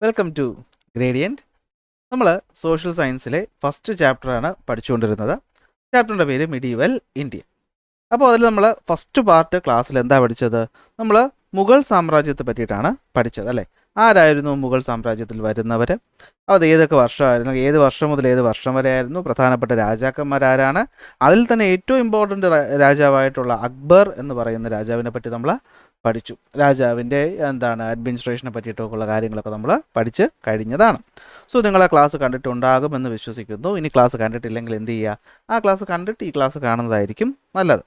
Welcome to gradient. നമ്മൾ social സയൻസിലെ first ചാപ്റ്ററാണ് പഠിച്ചുകൊണ്ടിരുന്നത്. ചാപ്റ്ററിൻ്റെ പേര് മിഡീവൽ ഇന്ത്യ. അപ്പോൾ അതിൽ നമ്മൾ ഫസ്റ്റ് പാർട്ട് ക്ലാസ്സിൽ എന്താ പഠിച്ചത്? നമ്മൾ മുഗൾ സാമ്രാജ്യത്തെ പറ്റിയിട്ടാണ് പഠിച്ചത് അല്ലേ. ആരായിരുന്നു മുഗൾ സാമ്രാജ്യത്തിൽ വരുന്നവർ, അത് ഏതൊക്കെ വർഷമായിരുന്നു, ഏത് വർഷം മുതൽ ഏത് വർഷം വരെ ആയിരുന്നു, പ്രധാനപ്പെട്ട രാജാക്കന്മാരാരാണ്, അതിൽ തന്നെ ഏറ്റവും ഇമ്പോർട്ടൻ്റ് രാജാവായിട്ടുള്ള അക്ബർ എന്ന് പറയുന്ന രാജാവിനെ പറ്റി നമ്മൾ പഠിച്ചു. രാജാവിൻ്റെ അഡ്മിനിസ്ട്രേഷനെ പറ്റിയിട്ടൊക്കെയുള്ള കാര്യങ്ങളൊക്കെ നമ്മൾ പഠിച്ച് കഴിഞ്ഞതാണ്. സോ നിങ്ങൾ ആ ക്ലാസ് കണ്ടിട്ടുണ്ടാകുമെന്ന് വിശ്വസിക്കുന്നു. ഇനി ക്ലാസ് കണ്ടിട്ടില്ലെങ്കിൽ എന്ത് ചെയ്യുക, ആ ക്ലാസ് കണ്ടിട്ട് ഈ ക്ലാസ് കാണുന്നതായിരിക്കും നല്ലത്.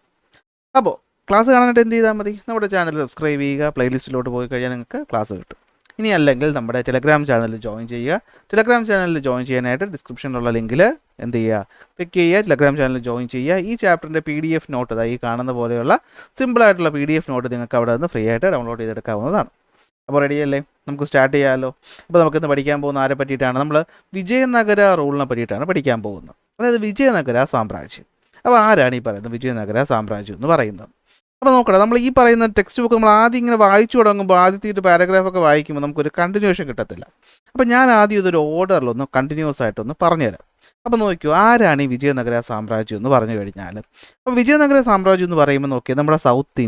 അപ്പോൾ ക്ലാസ് കാണാനായിട്ട് എന്ത് ചെയ്താൽ മതി, നമ്മുടെ ചാനൽ സബ്സ്ക്രൈബ് ചെയ്യുക, പ്ലേലിസ്റ്റിലോട്ട് പോയി കഴിഞ്ഞാൽ നിങ്ങൾക്ക് ക്ലാസ് കിട്ടും. ഇനി അല്ലെങ്കിൽ നമ്മുടെ ടെലഗ്രാം ചാനലിൽ ജോയിൻ ചെയ്യുക. ടെലഗ്രാം ചാനലിൽ ജോയിൻ ചെയ്യാനായിട്ട് ഡിസ്ക്രിപ്ഷനിലുള്ള ലിങ്കിൽ എന്ത് ചെയ്യുക, ക്ലിക്ക് ചെയ്യുക, ടെലഗ്രാം ചാനലിൽ ജോയിൻ ചെയ്യുക. ഈ ചാപ്റ്ററിൻ്റെ PDF നോട്ട്, അതായത് ഈ കാണുന്ന പോലെയുള്ള സിമ്പിളായിട്ടുള്ള PDF നോട്ട് നിങ്ങൾക്ക് അവിടെ നിന്ന് ഫ്രീ ആയിട്ട് ഡൗൺലോഡ് ചെയ്തെടുക്കാവുന്നതാണ്. അപ്പോൾ റെഡിയല്ലേ, നമുക്ക് സ്റ്റാർട്ട് ചെയ്യാമല്ലോ. അപ്പോൾ നമുക്കിന്ന് പഠിക്കാൻ പോകുന്ന ആരെ പറ്റിയിട്ടാണ്? നമ്മൾ വിജയനഗര റൂളിനെ പറ്റിയിട്ടാണ് പഠിക്കാൻ പോകുന്നത്, അതായത് വിജയനഗര സാമ്രാജ്യം. അപ്പോൾ ആരാണ് ഈ പറയുന്നത് വിജയനഗര സാമ്രാജ്യം എന്ന് പറയുന്നത്? അപ്പോൾ നോക്കണം, നമ്മൾ ഈ പറയുന്ന ടെക്സ്റ്റ് ബുക്ക് നമ്മൾ ആദ്യം ഇങ്ങനെ വായിച്ചു തുടങ്ങുമ്പോൾ ആദ്യത്തെ പാരഗ്രാഫൊക്കെ വായിക്കുമ്പോൾ നമുക്കൊരു കണ്ടിന്യൂഷൻ കിട്ടത്തില്ല. അപ്പോൾ ഞാൻ ആദ്യം ഇതൊരു ഓർഡറിലൊന്ന് കണ്ടിന്യൂസ് ആയിട്ടൊന്ന് പറഞ്ഞുതരാം. അപ്പോൾ നോക്കിയോ, ആരാണ് ഈ വിജയനഗര സാമ്രാജ്യം എന്ന് പറഞ്ഞു കഴിഞ്ഞാൽ, അപ്പോൾ വിജയനഗര സാമ്രാജ്യം എന്ന് പറയുമ്പോൾ നോക്കിയാൽ നമ്മുടെ സൗത്ത്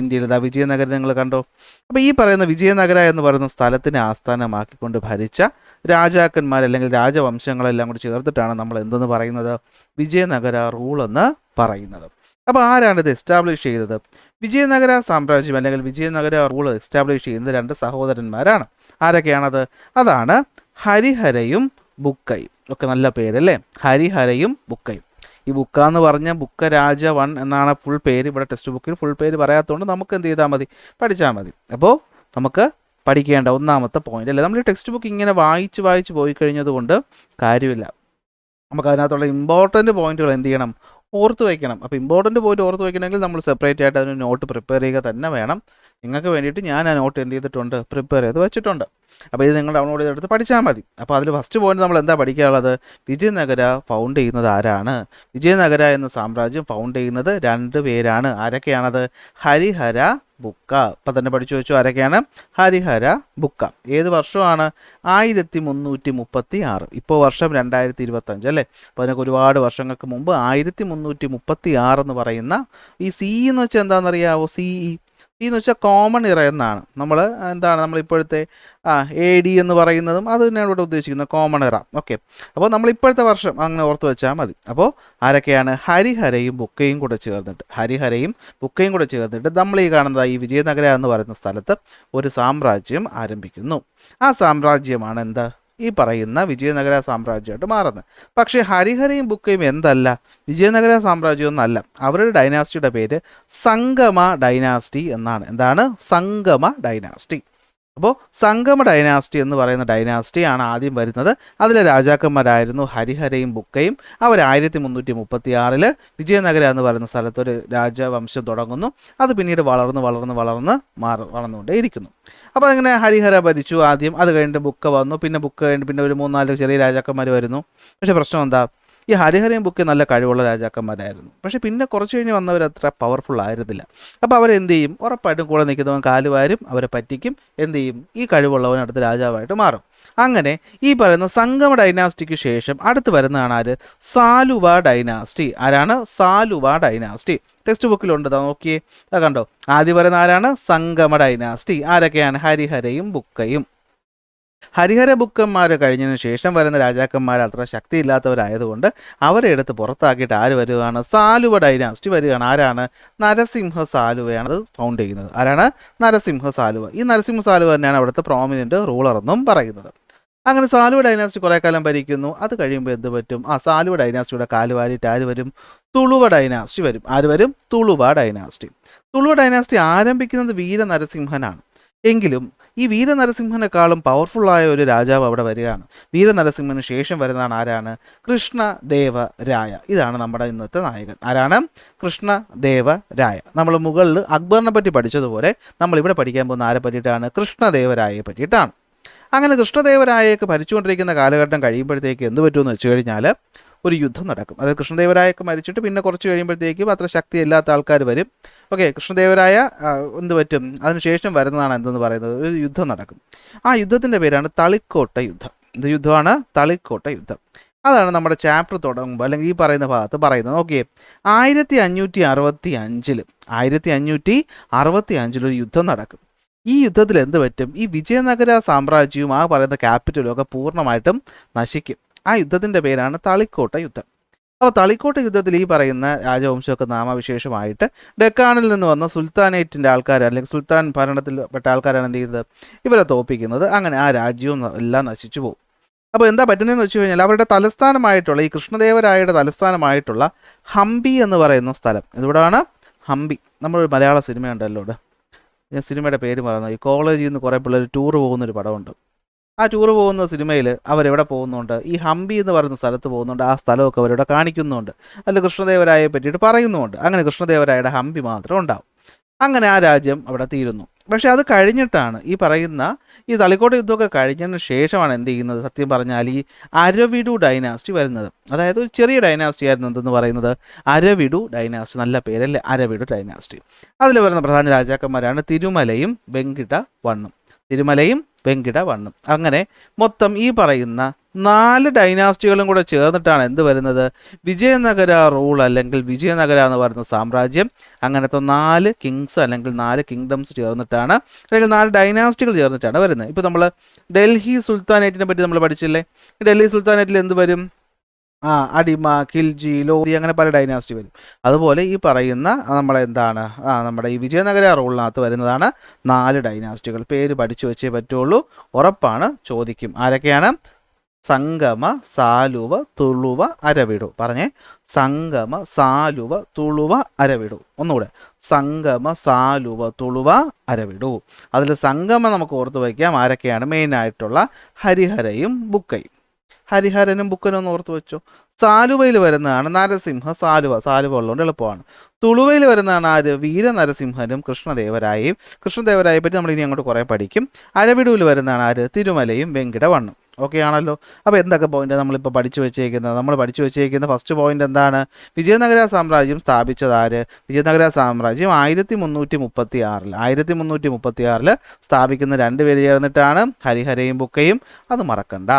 ഇന്ത്യയിൽ ഇതാ വിജയനഗരം നിങ്ങൾ കണ്ടോ. അപ്പോൾ ഈ പറയുന്ന വിജയനഗര എന്ന് പറയുന്ന സ്ഥലത്തിനെ ആസ്ഥാനമാക്കിക്കൊണ്ട് ഭരിച്ച രാജാക്കന്മാർ അല്ലെങ്കിൽ രാജവംശങ്ങളെല്ലാം കൂടി ചേർത്തിട്ടാണ് നമ്മൾ എന്തെന്ന് പറയുന്നത്, വിജയനഗര റൂൾ എന്ന് പറയുന്നത്. അപ്പോൾ ആരാണ് ഇത് എസ്റ്റാബ്ലിഷ് ചെയ്തത്? വിജയനഗര സാമ്രാജ്യം അല്ലെങ്കിൽ വിജയനഗര റൂൾ എസ്റ്റാബ്ലിഷ് ചെയ്യുന്നത് രണ്ട് സഹോദരന്മാരാണ്. ആരൊക്കെയാണത്? അതാണ് ഹരിഹരയും ബുക്കയും. ഒക്കെ നല്ല പേരല്ലേ, ഹരിഹരയും ബുക്കയും. ഈ ബുക്ക എന്ന് പറഞ്ഞാൽ ബുക്കരാജ 1 എന്നാണ് ഫുൾ പേര്. ഇവിടെ ടെക്സ്റ്റ് ബുക്കിൽ ഫുൾ പേര് പറയാത്തതുകൊണ്ട് നമുക്ക് എന്ത് ചെയ്താൽ മതി, പഠിച്ചാൽ മതി. അപ്പോൾ നമുക്ക് പഠിക്കേണ്ട ഒന്നാമത്തെ പോയിന്റ് അല്ലേ, നമ്മൾ ഈ ടെക്സ്റ്റ് ബുക്ക് ഇങ്ങനെ വായിച്ച് പോയി കഴിഞ്ഞത് കൊണ്ട് കാര്യമില്ല. നമുക്ക് അതിനകത്തുള്ള ഇമ്പോർട്ടൻറ്റ് പോയിന്റുകൾ എന്ത് ചെയ്യണം, ഓർത്ത് വയ്ക്കണം. അപ്പോൾ ഇമ്പോർട്ടൻറ്റ് പോയിന്റ് ഓർത്ത് വയ്ക്കണമെങ്കിൽ നമ്മൾ സെപ്പറേറ്റ് ആയിട്ട് അതിന് നോട്ട് പ്രിപ്പയർ ചെയ്യുക തന്നെ വേണം. നിങ്ങൾക്ക് വേണ്ടിയിട്ട് ഞാൻ ആ നോട്ട് എന്ത് ചെയ്തിട്ടുണ്ട്, പ്രിപ്പയർ ചെയ്ത് വെച്ചിട്ടുണ്ട്. അപ്പോൾ ഇത് നിങ്ങൾ ഡൗൺലോഡ് ചെയ്തെടുത്ത് പഠിച്ചാൽ മതി. അപ്പോൾ അതിൽ ഫസ്റ്റ് പോയിന്റ് നമ്മൾ എന്താ പഠിക്കാനുള്ളത്, വിജയനഗര ഫൗണ്ട് ചെയ്യുന്നത് ആരാണ്? വിജയനഗര എന്ന സാമ്രാജ്യം ഫൗണ്ട് ചെയ്യുന്നത് 2 പേരാണ്. ആരൊക്കെയാണത്? ഹരിഹര ബുക്ക. ഇപ്പം തന്നെ പഠിച്ചു വെച്ചു ആരൊക്കെയാണ്, ഹരിഹര ബുക്ക. ഏത് വർഷമാണ്? 1336. ഇപ്പോൾ വർഷം 2025 അല്ലേ. അപ്പോൾ അതിനൊക്കെ ഒരുപാട് വർഷങ്ങൾക്ക് മുമ്പ് 1336 എന്ന് പറയുന്ന ഈ സി എന്ന് വെച്ചാൽ എന്താണെന്നറിയാവോ? സി എന്ന് വെച്ചാൽ കോമൺ ഇറ എന്നാണ്. നമ്മളിപ്പോഴത്തെ AD എന്ന് പറയുന്നതും അത് തന്നെയാണ് ഇവിടെ ഉദ്ദേശിക്കുന്നത്, കോമൺ ഇറ. ഓക്കെ, അപ്പോൾ നമ്മളിപ്പോഴത്തെ വർഷം അങ്ങനെ ഓർത്ത് വെച്ചാൽ മതി. അപ്പോൾ ആരൊക്കെയാണ്? ഹരിഹരയും ബുക്കയും കൂടെ ചേർന്നിട്ട് നമ്മൾ ഈ കാണുന്നത് ഈ വിജയനഗര എന്ന് പറയുന്ന സ്ഥലത്ത് ഒരു സാമ്രാജ്യം ആരംഭിക്കുന്നു. ആ സാമ്രാജ്യമാണ് എന്താ, ഈ പറയുന്ന വിജയനഗര സാമ്രാജ്യമായിട്ട് മാറുന്നത്. പക്ഷേ ഹരിഹരയും ബുക്കയും എന്തല്ല, വിജയനഗര സാമ്രാജ്യം ഒന്നല്ല. അവരുടെ ഡൈനാസ്റ്റിയുടെ പേര് സംഗമ ഡൈനാസ്റ്റി എന്നാണ്. എന്താണ്? സംഗമ ഡൈനാസ്റ്റി. അപ്പോൾ സംഗമ ഡൈനാസ്റ്റി എന്ന് പറയുന്ന ഡൈനാസ്റ്റിയാണ് ആദ്യം വരുന്നത്. അതിലെ രാജാക്കന്മാരായിരുന്നു ഹരിഹരയും ബുക്കയും. അവർ 1336 വിജയനഗര എന്ന് പറയുന്ന സ്ഥലത്തൊരു രാജവംശം തുടങ്ങുന്നു. അത് പിന്നീട് വളർന്നുകൊണ്ടേയിരിക്കുന്നു. അപ്പോൾ അങ്ങനെ ഹരിഹര ഭരിച്ചു ആദ്യം. അത് കഴിഞ്ഞിട്ട് ബുക്ക വന്നു. പിന്നെ പിന്നെ ഒരു 3-4 ചെറിയ രാജാക്കന്മാർ വരുന്നു. പക്ഷേ പ്രശ്നം എന്താ, ഈ ഹരിഹരയും ബുക്ക് നല്ല കഴിവുള്ള രാജാക്കന്മാരായിരുന്നു. പക്ഷേ പിന്നെ കുറച്ച് കഴിഞ്ഞ് വന്നവർ അത്ര പവർഫുൾ ആയിരുന്നില്ല. അപ്പോൾ അവരെന്ത് ചെയ്യും, ഉറപ്പായിട്ടും കൂടെ നിൽക്കുന്നവൻ കാലുവാരും, അവരെ പറ്റിക്കും. എന്ത് ചെയ്യും, ഈ കഴിവുള്ളവൻ അടുത്ത രാജാവായിട്ട് മാറും. അങ്ങനെ ഈ പറയുന്ന സംഗമ ഡൈനാസ്റ്റിക്ക് ശേഷം അടുത്ത് വരുന്നതാണ് ആര്, സാലുവ ഡൈനാസ്റ്റി. ആരാണ്? സാലുവ ഡൈനാസ്റ്റി. ടെക്സ്റ്റ് ബുക്കിലുണ്ട്, നോക്കിയേ, കണ്ടോ. ആദ്യം പറയുന്ന ആരാണ്? സംഗമ ഡൈനാസ്റ്റി. ആരൊക്കെയാണ്? ഹരിഹരയും ബുക്കയും. ഹരിഹര ബുക്കന്മാർ കഴിഞ്ഞതിന് ശേഷം വരുന്ന രാജാക്കന്മാർ അത്ര ശക്തിയില്ലാത്തവരായതുകൊണ്ട് അവരെ എടുത്ത് പുറത്താക്കിയിട്ട് ആര് വരികയാണ്? സാലുവ ഡൈനാസ്റ്റി വരികയാണ്. ആരാണ്? നരസിംഹ സാലുവയാണ് അത് ഫൗണ്ട് ചെയ്യുന്നത്. ആരാണ്? നരസിംഹ സാലുവ. ഈ നരസിംഹ സാലുവ തന്നെയാണ് അവിടുത്തെ പ്രോമിനൻ്റ് റൂളർ എന്നും പറയുന്നത്. അങ്ങനെ സാലുവ ഡൈനാസ്റ്റി കുറേ കാലം ഭരിക്കുന്നു. അത് കഴിയുമ്പോൾ എന്ത് പറ്റും, സാലുവ ഡൈനാസ്റ്റിയുടെ കാലുവാരിയിട്ട് ആര് വരും? തുളുവ ഡൈനാസ്റ്റി വരും. ആര് വരും? തുളുവ ഡൈനാസ്റ്റി. തുളുവ ഡൈനാസ്റ്റി ആരംഭിക്കുന്നത് വീര നരസിംഹനാണ്. എങ്കിലും ഈ വീരനരസിംഹനേക്കാളും പവർഫുള്ളായ ഒരു രാജാവ് അവിടെ വരികയാണ്. വീരനരസിംഹന് ശേഷം വരുന്നതാണ് ആരാണ്? കൃഷ്ണദേവരായ. ഇതാണ് നമ്മുടെ ഇന്നത്തെ നായകൻ. ആരാണ്? കൃഷ്ണദേവരായ. നമ്മൾ മുകളിൽ അക്ബറിനെ പറ്റി പഠിച്ചതുപോലെ നമ്മളിവിടെ പഠിക്കാൻ പോകുന്ന ആരെ പറ്റിയിട്ടാണ്? കൃഷ്ണദേവരായയെ പറ്റിയിട്ടാണ്. അങ്ങനെ കൃഷ്ണദേവരായയൊക്കെ ഭരിച്ചുകൊണ്ടിരിക്കുന്ന കാലഘട്ടം കഴിയുമ്പോഴത്തേക്ക് എന്ത് പറ്റുമെന്ന് വെച്ച് കഴിഞ്ഞാൽ ഒരു യുദ്ധം നടക്കും. അതായത് കൃഷ്ണദേവരായൊക്കെ മരിച്ചിട്ട് പിന്നെ കുറച്ച് കഴിയുമ്പോഴത്തേക്കും അത്ര ശക്തിയില്ലാത്ത ആൾക്കാർ വരും. ഓക്കെ, കൃഷ്ണദേവരായ എന്ത് പറ്റും, അതിനുശേഷം വരുന്നതാണ് എന്തെന്ന് പറയുന്നത്, ഒരു യുദ്ധം നടക്കും. ആ യുദ്ധത്തിൻ്റെ പേരാണ് തളിക്കോട്ട യുദ്ധം. ഇത് യുദ്ധമാണ് തളിക്കോട്ട യുദ്ധം. അതാണ് നമ്മുടെ ചാപ്റ്റർ തുടങ്ങുമ്പോൾ അല്ലെങ്കിൽ ഈ പറയുന്ന ഭാഗത്ത് പറയുന്നത്. ഓക്കെ, 1565 ഒരു യുദ്ധം നടക്കും. ഈ യുദ്ധത്തിൽ എന്ത് പറ്റും, ഈ വിജയനഗര സാമ്രാജ്യവും ആ പറയുന്ന ക്യാപിറ്റലും ഒക്കെ പൂർണ്ണമായിട്ടും നശിക്കും. ആ യുദ്ധത്തിൻ്റെ പേരാണ് തളിക്കോട്ട യുദ്ധം. അപ്പോൾ തളിക്കോട്ട യുദ്ധത്തിൽ ഈ പറയുന്ന രാജവംശമൊക്കെ നാമവിശേഷമായിട്ട് ഡെക്കാണിൽ നിന്ന് വന്ന സുൽത്താനേറ്റിൻ്റെ ആൾക്കാർ അല്ലെങ്കിൽ സുൽത്താൻ ഭരണത്തിൽപ്പെട്ട ആൾക്കാരാണ് എന്ത് ചെയ്യുന്നത്, ഇവരെ തോൽപ്പിക്കുന്നത്. അങ്ങനെ ആ രാജ്യവും എല്ലാം നശിച്ചു പോകും. അപ്പോൾ എന്താ പറ്റുന്നതെന്ന് വെച്ച് കഴിഞ്ഞാൽ അവരുടെ തലസ്ഥാനമായിട്ടുള്ള ഈ കൃഷ്ണദേവരായയുടെ തലസ്ഥാനമായിട്ടുള്ള ഹംപി എന്ന് പറയുന്ന സ്ഥലം, ഇവിടെയാണ് ഹംപി. നമ്മളൊരു മലയാള സിനിമയുണ്ടല്ലോ, ഇവിടെ ഞാൻ സിനിമയുടെ പേര് മറന്നു, ഈ കോളേജിൽ നിന്ന് കുറേ പിള്ളേർ ടൂർ പോകുന്നൊരു പടമുണ്ട്. ആ ടൂർ പോകുന്ന സിനിമയിൽ അവരെവിടെ പോകുന്നുണ്ട്, ഈ ഹംപി എന്ന് പറയുന്ന സ്ഥലത്ത് പോകുന്നുണ്ട്. ആ സ്ഥലമൊക്കെ അവരിവിടെ കാണിക്കുന്നുണ്ട്, അതിൽ കൃഷ്ണദേവരായയെ പറ്റിയിട്ട് പറയുന്നുമുണ്ട്. അങ്ങനെ കൃഷ്ണദേവരായയുടെ ഹംപി മാത്രം ഉണ്ടാവും. അങ്ങനെ ആ രാജ്യം അവിടെ തീരുന്നു. പക്ഷേ അത് കഴിഞ്ഞിട്ടാണ് ഈ പറയുന്ന ഈ തളിക്കോട്ട യുദ്ധമൊക്കെ കഴിഞ്ഞതിന് ശേഷമാണ് എന്ത് ചെയ്യുന്നത്, സത്യം പറഞ്ഞാൽ ഈ അരവിഡു ഡൈനാസ്റ്റി വരുന്നത്. അതായത് ഒരു ചെറിയ ഡൈനാസ്റ്റി ആയിരുന്നു എന്തെന്ന് പറയുന്നത്, അരവിഡു ഡൈനാസ്റ്റി. നല്ല പേരല്ലേ, അരവിഡു ഡൈനാസ്റ്റി. അതിൽ വരുന്ന പ്രധാന രാജാക്കന്മാരാണ് തിരുമലയും വെങ്കിട വണ്ണും. അങ്ങനെ മൊത്തം ഈ പറയുന്ന 4 ഡൈനാസ്റ്റികളും കൂടെ ചേർന്നിട്ടാണ് എന്ത് വരുന്നത്, വിജയനഗര റൂൾ അല്ലെങ്കിൽ വിജയനഗര എന്ന് പറയുന്ന സാമ്രാജ്യം. അങ്ങനത്തെ 4 കിങ്സ് അല്ലെങ്കിൽ 4 കിങ്ഡംസ് ചേർന്നിട്ടാണ്, അല്ലെങ്കിൽ 4 ഡൈനാസ്റ്റികൾ ചേർന്നിട്ടാണ് വരുന്നത്. ഇപ്പോൾ നമ്മൾ ഡൽഹി സുൽത്താനേറ്റിനെ പറ്റി നമ്മൾ പഠിച്ചില്ലേ. ഡൽഹി സുൽത്താനേറ്റിൽ എന്ത് വരും, അടിമ, ഖിൽജി, ലോധി, അങ്ങനെ പല ഡൈനാസ്റ്റി വരും. അതുപോലെ ഈ പറയുന്ന നമ്മുടെ ഈ വിജയനഗര റൂളിനകത്ത് വരുന്നതാണ് 4 ഡൈനാസ്റ്റികൾ. പേര് പഠിച്ചു വെച്ചേ പറ്റുള്ളൂ, ഉറപ്പാണ് ചോദിക്കും. ആരൊക്കെയാണ്? സംഗമ, സാലുവ, തുളുവ, അരവിഡു. പറഞ്ഞേ, സംഗമ, സാലുവ, തുളുവ, അരവിഡു. ഒന്നുകൂടെ, സംഗമ, സാലുവ, തുളുവ, അരവിഡു. അതിൽ സംഗമം നമുക്ക് ഓർത്ത് വയ്ക്കാം. ആരൊക്കെയാണ്? മെയിനായിട്ടുള്ള ഹരിഹരയും ബുക്കയും. ഹരിഹരനും ബുക്കനും ഒന്ന് ഓർത്ത് വെച്ചു. സാലുവയിൽ വരുന്നതാണ് നരസിംഹ സാലുവ. സാലുവ ഉള്ളതുകൊണ്ട് എളുപ്പമാണ്. തുളുവയിൽ വരുന്നതാണ് ആര്? വീരനരസിംഹനും കൃഷ്ണദേവരായയും. കൃഷ്ണദേവരായെ പറ്റി നമ്മൾ ഇനി അങ്ങോട്ട് കുറേ പഠിക്കും. അരവിഡുവിൽ വരുന്നതാണ് ആര്? തിരുമലയും വെങ്കിടവണ്ണും. ഓക്കെ ആണല്ലോ. അപ്പോൾ എന്തൊക്കെ പോയിന്റ് നമ്മളിപ്പോൾ പഠിച്ചു വെച്ചേക്കുന്നത്? നമ്മൾ പഠിച്ചു വെച്ചേക്കുന്ന ഫസ്റ്റ് പോയിന്റ് എന്താണ്? വിജയനഗര സാമ്രാജ്യം സ്ഥാപിച്ചത് ആര്? വിജയനഗര സാമ്രാജ്യം 1336 സ്ഥാപിക്കുന്ന 2 പേര് ചേർന്നിട്ടാണ്, ഹരിഹരയും ബുക്കയും. അത് മറക്കണ്ട.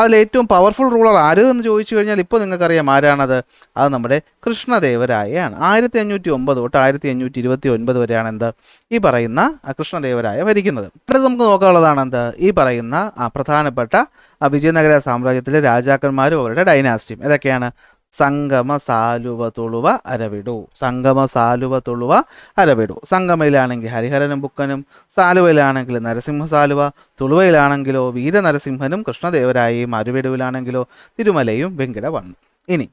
അതിലേറ്റവും പവർഫുൾ റൂളർ ആര് എന്ന് ചോദിച്ചു കഴിഞ്ഞാൽ ഇപ്പോൾ നിങ്ങൾക്കറിയാം ആരാണത്. അത് നമ്മുടെ കൃഷ്ണദേവരായയാണ്. 1509 തൊട്ട് 1529 വരെയാണ് എന്ത്, ഈ പറയുന്ന കൃഷ്ണദേവരായ ഭരിക്കുന്നത്. അടുത്ത് നമുക്ക് നോക്കാനുള്ളതാണ് എന്ത്, ഈ പറയുന്ന പ്രധാനപ്പെട്ട വിജയനഗര സാമ്രാജ്യത്തിലെ രാജാക്കന്മാരും അവരുടെ ഡൈനാസ്റ്റിയും. ഏതൊക്കെയാണ്? സംഗമ, സാലുവ, തുളുവ, അരവിഡു. സംഗമയിലാണെങ്കിൽ ഹരിഹരനും ബുക്കനും, സാലുവയിലാണെങ്കിൽ നരസിംഹ സാലുവ, തുളുവയിലാണെങ്കിലോ വീരനരസിംഹനും കൃഷ്ണദേവരായയും, അരവിഡുവിലാണെങ്കിലോ തിരുമലയും വെങ്കിടവണ്ണും. ഇനി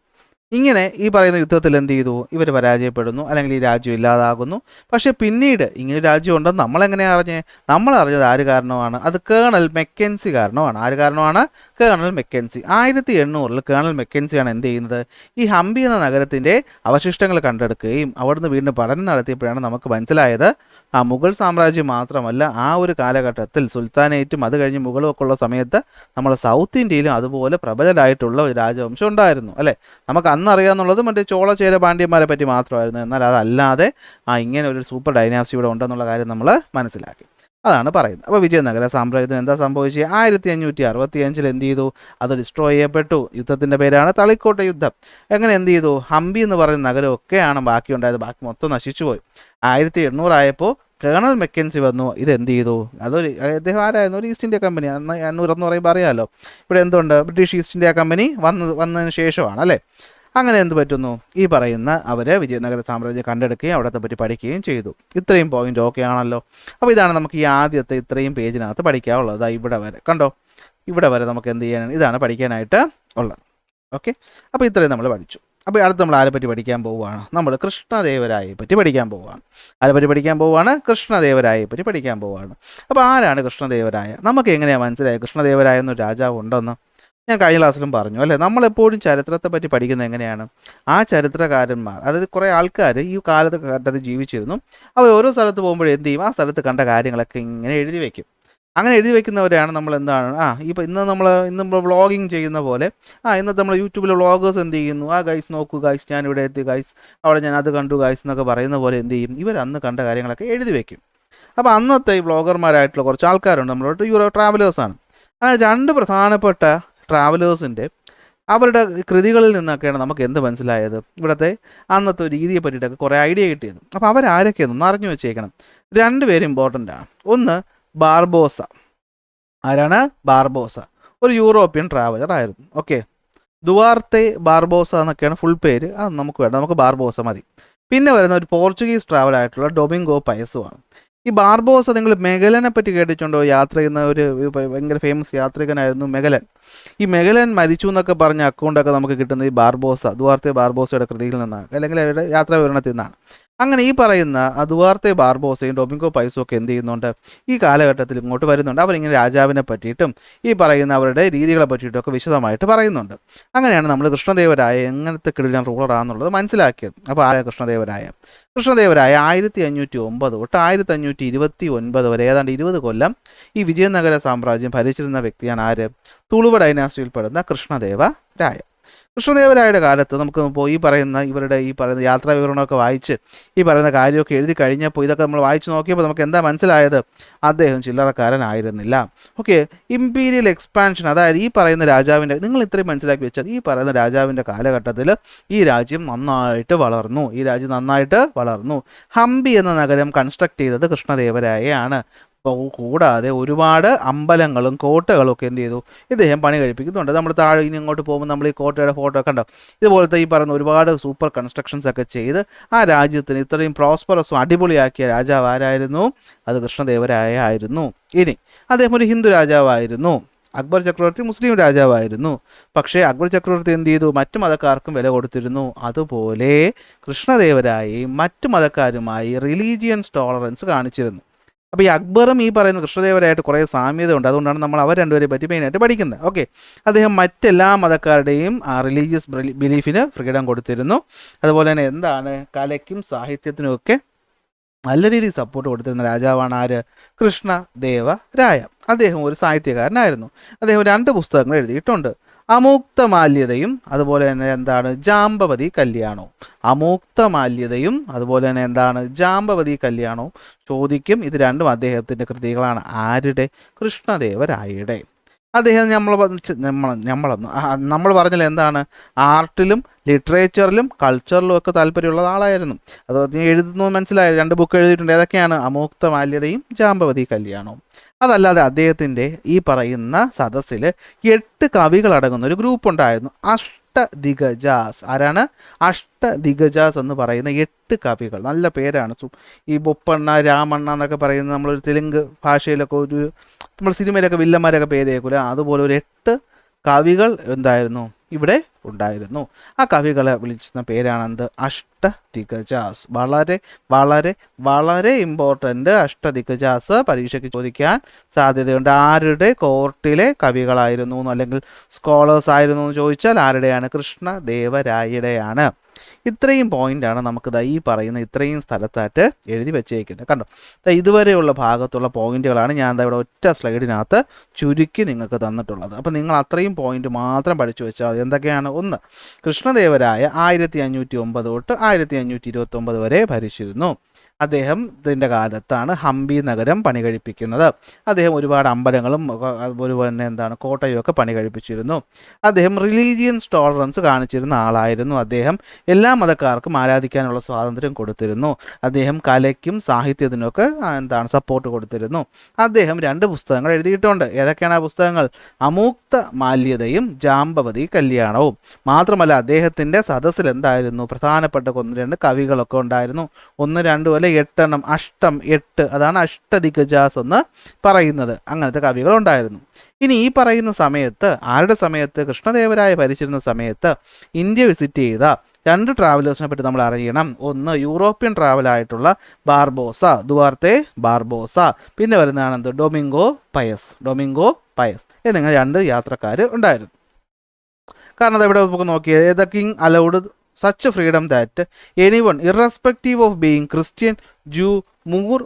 ഇങ്ങനെ ഈ പറയുന്ന യുദ്ധത്തിൽ എന്ത് ചെയ്തു, ഇവർ പരാജയപ്പെടുന്നു, അല്ലെങ്കിൽ ഈ രാജ്യം ഇല്ലാതാകുന്നു. പക്ഷേ പിന്നീട് ഇങ്ങനെ രാജ്യം ഉണ്ടെന്ന് നമ്മളെങ്ങനെയാണ് അറിഞ്ഞേ? നമ്മൾ അറിഞ്ഞത് ആര് കാരണമാണ്? അത് കേണൽ മെക്കൻസി കാരണമാണ്. ആര് കാരണമാണ്? Colonel McKinsey. 1800 കേണൽ മെക്കൻസിയാണ് എന്ത് ചെയ്യുന്നത്, ഈ ഹംപി എന്ന നഗരത്തിൻ്റെ അവശിഷ്ടങ്ങൾ കണ്ടെടുക്കുകയും അവിടുന്ന് വീണ്ടും പഠനം നടത്തിയപ്പോഴാണ് നമുക്ക് മനസ്സിലായത്, മുഗൾ സാമ്രാജ്യം മാത്രമല്ല, ആ ഒരു കാലഘട്ടത്തിൽ സുൽത്താനേറ്റും അത് കഴിഞ്ഞ് മുഗളും ഒക്കെ ഉള്ള സമയത്ത് നമ്മൾ സൗത്ത് ഇന്ത്യയിലും അതുപോലെ പ്രബലരായിട്ടുള്ള ഒരു രാജവംശം ഉണ്ടായിരുന്നു അല്ലേ. നമുക്ക് അന്ന് അറിയാമെന്നുള്ളത് മറ്റേ ചോള, ചേര, പാണ്ഡ്യന്മാരെ പറ്റി മാത്രമായിരുന്നു. എന്നാൽ അതല്ലാതെ ഇങ്ങനെ ഒരു സൂപ്പർ ഡൈനാസ്റ്റി ഇവിടെ ഉണ്ടെന്നുള്ള കാര്യം നമ്മൾ മനസ്സിലാക്കി. അതാണ് പറയുന്നത്. അപ്പോൾ വിജയനഗര സാമ്രാജ്യത്തിന് എന്താ സംഭവിച്ചത്? 1565 എന്ത് ചെയ്തു, അത് ഡിസ്ട്രോയ് ചെയ്യപ്പെട്ടു. യുദ്ധത്തിൻ്റെ പേരാണ് തളിക്കോട്ട യുദ്ധം. എങ്ങനെ എന്ത് ചെയ്തു? ഹംപി എന്ന് പറയുന്ന നഗരമൊക്കെയാണ് ബാക്കി ഉണ്ടായത്, ബാക്കി മൊത്തം നശിച്ചു പോയി. 1800 ആയപ്പോൾ കേണൽ മെക്കൻസി വന്നു. ഇതെന്ത് ചെയ്തു, അദ്ദേഹം ആരായിരുന്നു? ഒരു ഈസ്റ്റ് ഇന്ത്യ കമ്പനി. 800 എന്ന് പറയുമ്പോൾ അറിയാമല്ലോ, ഇവിടെ എന്തുണ്ട്, ബ്രിട്ടീഷ് ഈസ്റ്റ് ഇന്ത്യ കമ്പനി വന്നതിന് ശേഷമാണ് അല്ലേ. അങ്ങനെ എന്ത് പറ്റുന്നു, ഈ പറയുന്ന അവർ വിജയനഗര സാമ്രാജ്യം കണ്ടെടുക്കുകയും അവിടത്തെ പറ്റി പഠിക്കുകയും ചെയ്തു. ഇത്രയും പോയിന്റ് ഓക്കെ ആണല്ലോ. അപ്പോൾ ഇതാണ് നമുക്ക് ഈ ആദ്യത്തെ ഇത്രയും പേജിനകത്ത് പഠിക്കാനുള്ളത്. ഇവിടെ വരെ കണ്ടോ, ഇവിടെ വരെ നമുക്ക് എന്ത് ചെയ്യാനാണ്, ഇതാണ് പഠിക്കാനായിട്ട് ഉള്ളത്. ഓക്കെ, അപ്പോൾ ഇത്രയും നമ്മൾ പഠിച്ചു. അപ്പോൾ അടുത്ത് നമ്മൾ ആരെ പറ്റി പഠിക്കാൻ പോവുകയാണ്? നമ്മൾ കൃഷ്ണദേവരായയെ പറ്റി പഠിക്കാൻ പോവുകയാണ്. ആരെ പറ്റി പഠിക്കാൻ പോവുകയാണ്? കൃഷ്ണദേവരായയെ പറ്റി പഠിക്കാൻ പോവുകയാണ്. അപ്പോൾ ആരാണ് കൃഷ്ണദേവരായ? നമുക്ക് എങ്ങനെയാണ് മനസ്സിലായത് കൃഷ്ണദേവരായ എന്നൊരു രാജാവ് ഉണ്ടെന്ന്? ഞാൻ കഴിഞ്ഞ ക്ലാസ്സിലും പറഞ്ഞു അല്ലേ, നമ്മളെപ്പോഴും ചരിത്രത്തെ പറ്റി പഠിക്കുന്നത് എങ്ങനെയാണ്? ആ ചരിത്രകാരന്മാർ, അതായത് കുറേ ആൾക്കാർ ഈ ഘട്ടത്തിൽ ജീവിച്ചിരുന്നു. അവർ ഓരോ സ്ഥലത്ത് പോകുമ്പോൾ എന്ത് ചെയ്യും, ആ സ്ഥലത്ത് കണ്ട കാര്യങ്ങളൊക്കെ ഇങ്ങനെ എഴുതി വയ്ക്കും. അങ്ങനെ എഴുതി വെക്കുന്നവരെയാണ് നമ്മൾ എന്താണ് ഇന്ന് നമ്മൾ വ്ളോഗിങ് ചെയ്യുന്ന പോലെ ഇന്നത്തെ നമ്മൾ യൂട്യൂബിലെ വ്ളോഗേഴ്സ് എന്ത് ചെയ്യുന്നു, ഗൈസ് നോക്കൂ ഗൈസ് ഞാൻ ഇവിടെ എത്തി ഗൈസ്, അവിടെ ഞാൻ അത് കണ്ടു ഗൈസ് എന്നൊക്കെ പറയുന്ന പോലെ എന്ത് ചെയ്യും, ഇവർ അന്ന് കണ്ട കാര്യങ്ങളൊക്കെ എഴുതി വെക്കും. അപ്പോൾ അന്നത്തെ ഈ വ്ളോഗർമാരായിട്ടുള്ള കുറച്ച് ആൾക്കാരുണ്ട് നമ്മളോട്ട് ട്രാവലേഴ്സാണ്. ആ രണ്ട് പ്രധാനപ്പെട്ട ട്രാവലേഴ്സിൻ്റെ അവരുടെ കൃതികളിൽ നിന്നൊക്കെയാണ് നമുക്ക് എന്ത് മനസ്സിലായത്, ഇവിടുത്തെ അന്നത്തെ രീതിയെ പറ്റിയിട്ടൊക്കെ കുറേ ഐഡിയ കിട്ടിയത്. അപ്പോൾ അവരാരൊക്കെയെന്നൊന്ന് അറിഞ്ഞു വെച്ചേക്കണം. രണ്ടുപേരും ഇമ്പോർട്ടൻ്റ് ആണ്. ഒന്ന് ബാർബോസ. ആരാണ്? ബാർബോസ. ഒരു യൂറോപ്യൻ ട്രാവലർ ആയിരുന്നു. ഓക്കെ, ദുവാർത്തെ ബാർബോസ എന്നൊക്കെയാണ് ഫുൾ പേര്. അത് നമുക്ക് വേണ്ട, നമുക്ക് ബാർബോസ മതി. പിന്നെ വരുന്ന ഒരു പോർച്ചുഗീസ് ട്രാവൽ ആയിട്ടുള്ള ഡൊമിംഗോ പയസുമാണ്. ഈ ബാർബോസ നിങ്ങൾ മെഗലനെ പറ്റി കേട്ടിട്ടുണ്ടോ? യാത്ര ചെയ്യുന്ന ഒരു ഭയങ്കര ഫേമസ് യാത്രികനായിരുന്നു മെഗലൻ. ഈ മെഗലൻ മരിച്ചു എന്നൊക്കെ പറഞ്ഞ അക്കൗണ്ടൊക്കെ നമുക്ക് കിട്ടുന്നത് ഈ ബാർബോസ, ദുവാർത്തെ ബാർബോസയുടെ കൃതിയിൽ നിന്നാണ്, അല്ലെങ്കിൽ അവരുടെ യാത്രാ വിവരണത്തിൽ നിന്നാണ്. അങ്ങനെ ഈ പറയുന്ന ദുവാർത്തെ ബാർബോസയും ഡൊമിംഗോ പൈസും ഒക്കെ എന്ത് ചെയ്യുന്നുണ്ട്, ഈ കാലഘട്ടത്തിൽ ഇങ്ങോട്ട് വരുന്നുണ്ട്. അവരിങ്ങനെ രാജാവിനെ പറ്റിയിട്ടും ഈ പറയുന്ന അവരുടെ രീതികളെ പറ്റിയിട്ടും ഒക്കെ വിശദമായിട്ട് പറയുന്നുണ്ട്. അങ്ങനെയാണ് നമ്മൾ കൃഷ്ണദേവരായ എങ്ങനത്തെ കിടിലൻ റൂളറാണെന്നുള്ളത് മനസ്സിലാക്കിയത്. അപ്പോൾ ആരാ കൃഷ്ണദേവരായ? കൃഷ്ണദേവരായ 1509 തൊട്ട് 1529 വരെ ഏതാണ്ട് 20 കൊല്ലം ഈ വിജയനഗര സാമ്രാജ്യം ഭരിച്ചിരുന്ന വ്യക്തിയാണ് ആര്? തുളുവ ഡൈനാസ്റ്റിയിൽപ്പെടുന്ന കൃഷ്ണദേവരായ. കൃഷ്ണദേവരായയുടെ കാലത്ത് നമുക്ക് ഇപ്പോൾ ഇവരുടെ യാത്രാ വിവരണമൊക്കെ വായിച്ച് ഈ പറയുന്ന കാര്യമൊക്കെ എഴുതി കഴിഞ്ഞപ്പോൾ ഇതൊക്കെ നമ്മൾ വായിച്ച് നോക്കിയപ്പോൾ നമുക്ക് എന്താ മനസ്സിലായത്? അദ്ദേഹം ചില്ലറക്കാരനായിരുന്നില്ല. ഓക്കെ, ഇമ്പീരിയൽ എക്സ്പാൻഷൻ, അതായത് ഈ പറയുന്ന രാജാവിൻ്റെ, നിങ്ങൾ ഇത്രയും മനസ്സിലാക്കി വെച്ചാൽ ഈ പറയുന്ന രാജാവിൻ്റെ കാലഘട്ടത്തിൽ ഈ രാജ്യം നന്നായിട്ട് വളർന്നു. ഹംപി എന്ന നഗരം കൺസ്ട്രക്ട് ചെയ്തത് കൃഷ്ണദേവരായയാണ്. കൂടാതെ ഒരുപാട് അമ്പലങ്ങളും കോട്ടകളും ഒക്കെ എന്ത് ചെയ്തു, ഇദ്ദേഹം പണി കഴിപ്പിക്കുന്നുണ്ട്. നമ്മൾ താഴെ ഇനി ഇങ്ങോട്ട് പോകുമ്പോൾ നമ്മൾ ഈ കോട്ടയുടെ ഫോട്ടോ ഒക്കെ ഉണ്ടാവും. ഇതുപോലത്തെ ഈ പറയുന്ന ഒരുപാട് സൂപ്പർ കൺസ്ട്രക്ഷൻസ് ഒക്കെ ചെയ്ത് ആ രാജ്യത്തിന് ഇത്രയും പ്രോസ്പറസും അടിപൊളിയാക്കിയ രാജാവ് ആരായിരുന്നു? അത് കൃഷ്ണദേവരായ ആയിരുന്നു. ഇനി അദ്ദേഹം ഒരു ഹിന്ദു രാജാവായിരുന്നു. അക്ബർ ചക്രവർത്തി മുസ്ലിം രാജാവായിരുന്നു. പക്ഷേ അക്ബർ ചക്രവർത്തി എന്ത് ചെയ്തു? മറ്റു മതക്കാർക്കും വില കൊടുത്തിരുന്നു. അതുപോലെ കൃഷ്ണദേവരായയും മറ്റു മതക്കാരുമായി റിലീജിയൻസ് ടോളറൻസ് കാണിച്ചിരുന്നു. അപ്പോൾ ഈ അക്ബറും ഈ പറയുന്ന കൃഷ്ണദേവരായിട്ട് കുറേ സാമ്യത ഉണ്ട്. അതുകൊണ്ടാണ് നമ്മൾ അവർ രണ്ടുപേരെ പറ്റി മെയിനായിട്ട് പഠിക്കുന്നത്. ഓക്കെ, അദ്ദേഹം മറ്റെല്ലാ മതക്കാരുടെയും റിലീജിയസ് ബിലീഫിന് ഫ്രീഡം കൊടുത്തിരുന്നു. അതുപോലെ തന്നെ എന്താണ്, കലയ്ക്കും സാഹിത്യത്തിനും ഒക്കെ നല്ല രീതിയിൽ സപ്പോർട്ട് കൊടുത്തിരുന്ന രാജാവാണ് ആര്? കൃഷ്ണദേവരായ. അദ്ദേഹം ഒരു സാഹിത്യകാരനായിരുന്നു. അദ്ദേഹം 2 പുസ്തകങ്ങൾ എഴുതിയിട്ടുണ്ട്. അമൂക്തമാല്യതയും അതുപോലെ തന്നെ എന്താണ്, ജാമ്പവതി കല്യാണവും. അമൂക്തമാല്യതയും അതുപോലെ തന്നെ എന്താണ്, ജാമ്പവതി കല്യാണവും ചോദിക്കും. ഇത് രണ്ടും അദ്ദേഹത്തിൻ്റെ കൃതികളാണ്. ആരുടെ? കൃഷ്ണദേവരായയുടെ. അദ്ദേഹം നമ്മൾ പറഞ്ഞാൽ എന്താണ്, ആർട്ടിലും ലിറ്ററേച്ചറിലും കൾച്ചറിലും ഒക്കെ താല്പര്യമുള്ള ആളായിരുന്നു. അത് എഴുതുന്നു മനസ്സിലായി. 2 ബുക്ക് എഴുതിയിട്ടുണ്ട്. ഏതൊക്കെയാണ്? അമൂക്തമാല്യതയും ജാമ്പവതി കല്യാണവും. അതല്ലാതെ അദ്ദേഹത്തിൻ്റെ ഈ പറയുന്ന സദസ്സിൽ 8 കവികളടങ്ങുന്ന ഒരു ഗ്രൂപ്പ് ഉണ്ടായിരുന്നു. അഷ്ടദിഗജാസ്. ആരാണ്? അഷ്ടദിഗജാസ് എന്ന് പറയുന്ന 8 കവികൾ. നല്ല പേരാണ്. ഈ ബൊപ്പണ്ണ, രാമണ്ണ എന്നൊക്കെ പറയുന്ന നമ്മളൊരു തെലുങ്ക് ഭാഷയിലൊക്കെ നമ്മൾ സിനിമയിലൊക്കെ വില്ലന്മാരൊക്കെ പേര് കേൾക്കില്ല, അതുപോലെ ഒരു 8 കവികൾ എന്തായിരുന്നു ഇവിടെ ഉണ്ടായിരുന്നു. ആ കവികളെ വിളിച്ചിരുന്ന പേരാണെന്ത്? അഷ്ടദിഗജാസ്. വളരെ വളരെ വളരെ ഇമ്പോർട്ടൻ്റ്. അഷ്ടദിഗജാസ് പരീക്ഷയ്ക്ക് ചോദിക്കാൻ സാധ്യതയുണ്ട്. ആരുടെ കോർട്ടിലെ കവികളായിരുന്നു അല്ലെങ്കിൽ സ്കോളേഴ്സ് ആയിരുന്നു എന്ന് ചോദിച്ചാൽ ആരുടെയാണ്? കൃഷ്ണദേവരായയുടെയാണ്. ഇത്രയും പോയിൻ്റാണ് നമുക്ക് ഈ പറയുന്ന ഇത്രയും സ്ഥലത്തായിട്ട് എഴുതി വെച്ചേക്കുന്നത്. കണ്ടോ, ഇതുവരെയുള്ള ഭാഗത്തുള്ള പോയിന്റുകളാണ് ഞാൻ ഇവിടെ ഒറ്റ സ്ലൈഡിനകത്ത് ചുരുക്കി നിങ്ങൾക്ക് തന്നിട്ടുള്ളത്. അപ്പോൾ നിങ്ങൾ അത്രയും പോയിന്റ് മാത്രം പഠിച്ചു വെച്ചാൽ മതി. എന്തൊക്കെയാണ്? ഒന്ന്, കൃഷ്ണദേവരായ 1509 തൊട്ട് 1529 വരെ ഭരിച്ചിരുന്നു. അദ്ദേഹത്തിൻ്റെ കാലത്താണ് ഹംപി നഗരം പണി കഴിപ്പിക്കുന്നത്. അദ്ദേഹം ഒരുപാട് അമ്പലങ്ങളും അതുപോലെ തന്നെ എന്താണ്, കോട്ടയൊക്കെ പണി കഴിപ്പിച്ചിരുന്നു. അദ്ദേഹം റിലീജിയൻസ് ടോളറൻസ് കാണിച്ചിരുന്ന ആളായിരുന്നു. അദ്ദേഹം എല്ലാ മതക്കാർക്കും ആരാധിക്കാനുള്ള സ്വാതന്ത്ര്യം കൊടുത്തിരുന്നു. അദ്ദേഹം കലയ്ക്കും സാഹിത്യത്തിനുമൊക്കെ എന്താണ്, സപ്പോർട്ട് കൊടുത്തിരുന്നു. അദ്ദേഹം 2 പുസ്തകങ്ങൾ എഴുതിയിട്ടുണ്ട്. ഏതൊക്കെയാണ് ആ പുസ്തകങ്ങൾ? അമൂക്തമാല്യതയും ജാമ്പവതി കല്യാണവും. മാത്രമല്ല അദ്ദേഹത്തിൻ്റെ സദസ്സിൽ എന്തായിരുന്നു, പ്രധാനപ്പെട്ട 1-2 കവികളൊക്കെ ഉണ്ടായിരുന്നു. 1, 2 അല്ല 8 എണ്ണം. അഷ്ടം 8, അതാണ് അഷ്ടദിഗജാസ് എന്ന് പറയുന്നത്. അങ്ങനത്തെ കവികൾ ഉണ്ടായിരുന്നു. ഇനി ഈ പറയുന്ന സമയത്ത്, ആരുടെ സമയത്ത്? കൃഷ്ണദേവരായ ഭരിച്ചിരുന്ന സമയത്ത് ഇന്ത്യ വിസിറ്റ് ചെയ്ത 2 ട്രാവലേഴ്സിനെ പറ്റി നമ്മൾ അറിയണം. ഒന്ന് യൂറോപ്യൻ ട്രാവലായിട്ടുള്ള ബാർബോസ, ദുവാർത്തെ ബാർബോസ. പിന്നെ വരുന്നതാണ് എന്ത്? ഡൊമിംഗോ പയസ് എന്നിങ്ങനെ 2 യാത്രക്കാർ ഉണ്ടായിരുന്നു. കാരണം അതെവിടെ നമുക്ക് നോക്കിയത്, the king allowed such a freedom that anyone, irrespective of being Christian, Jew, Moor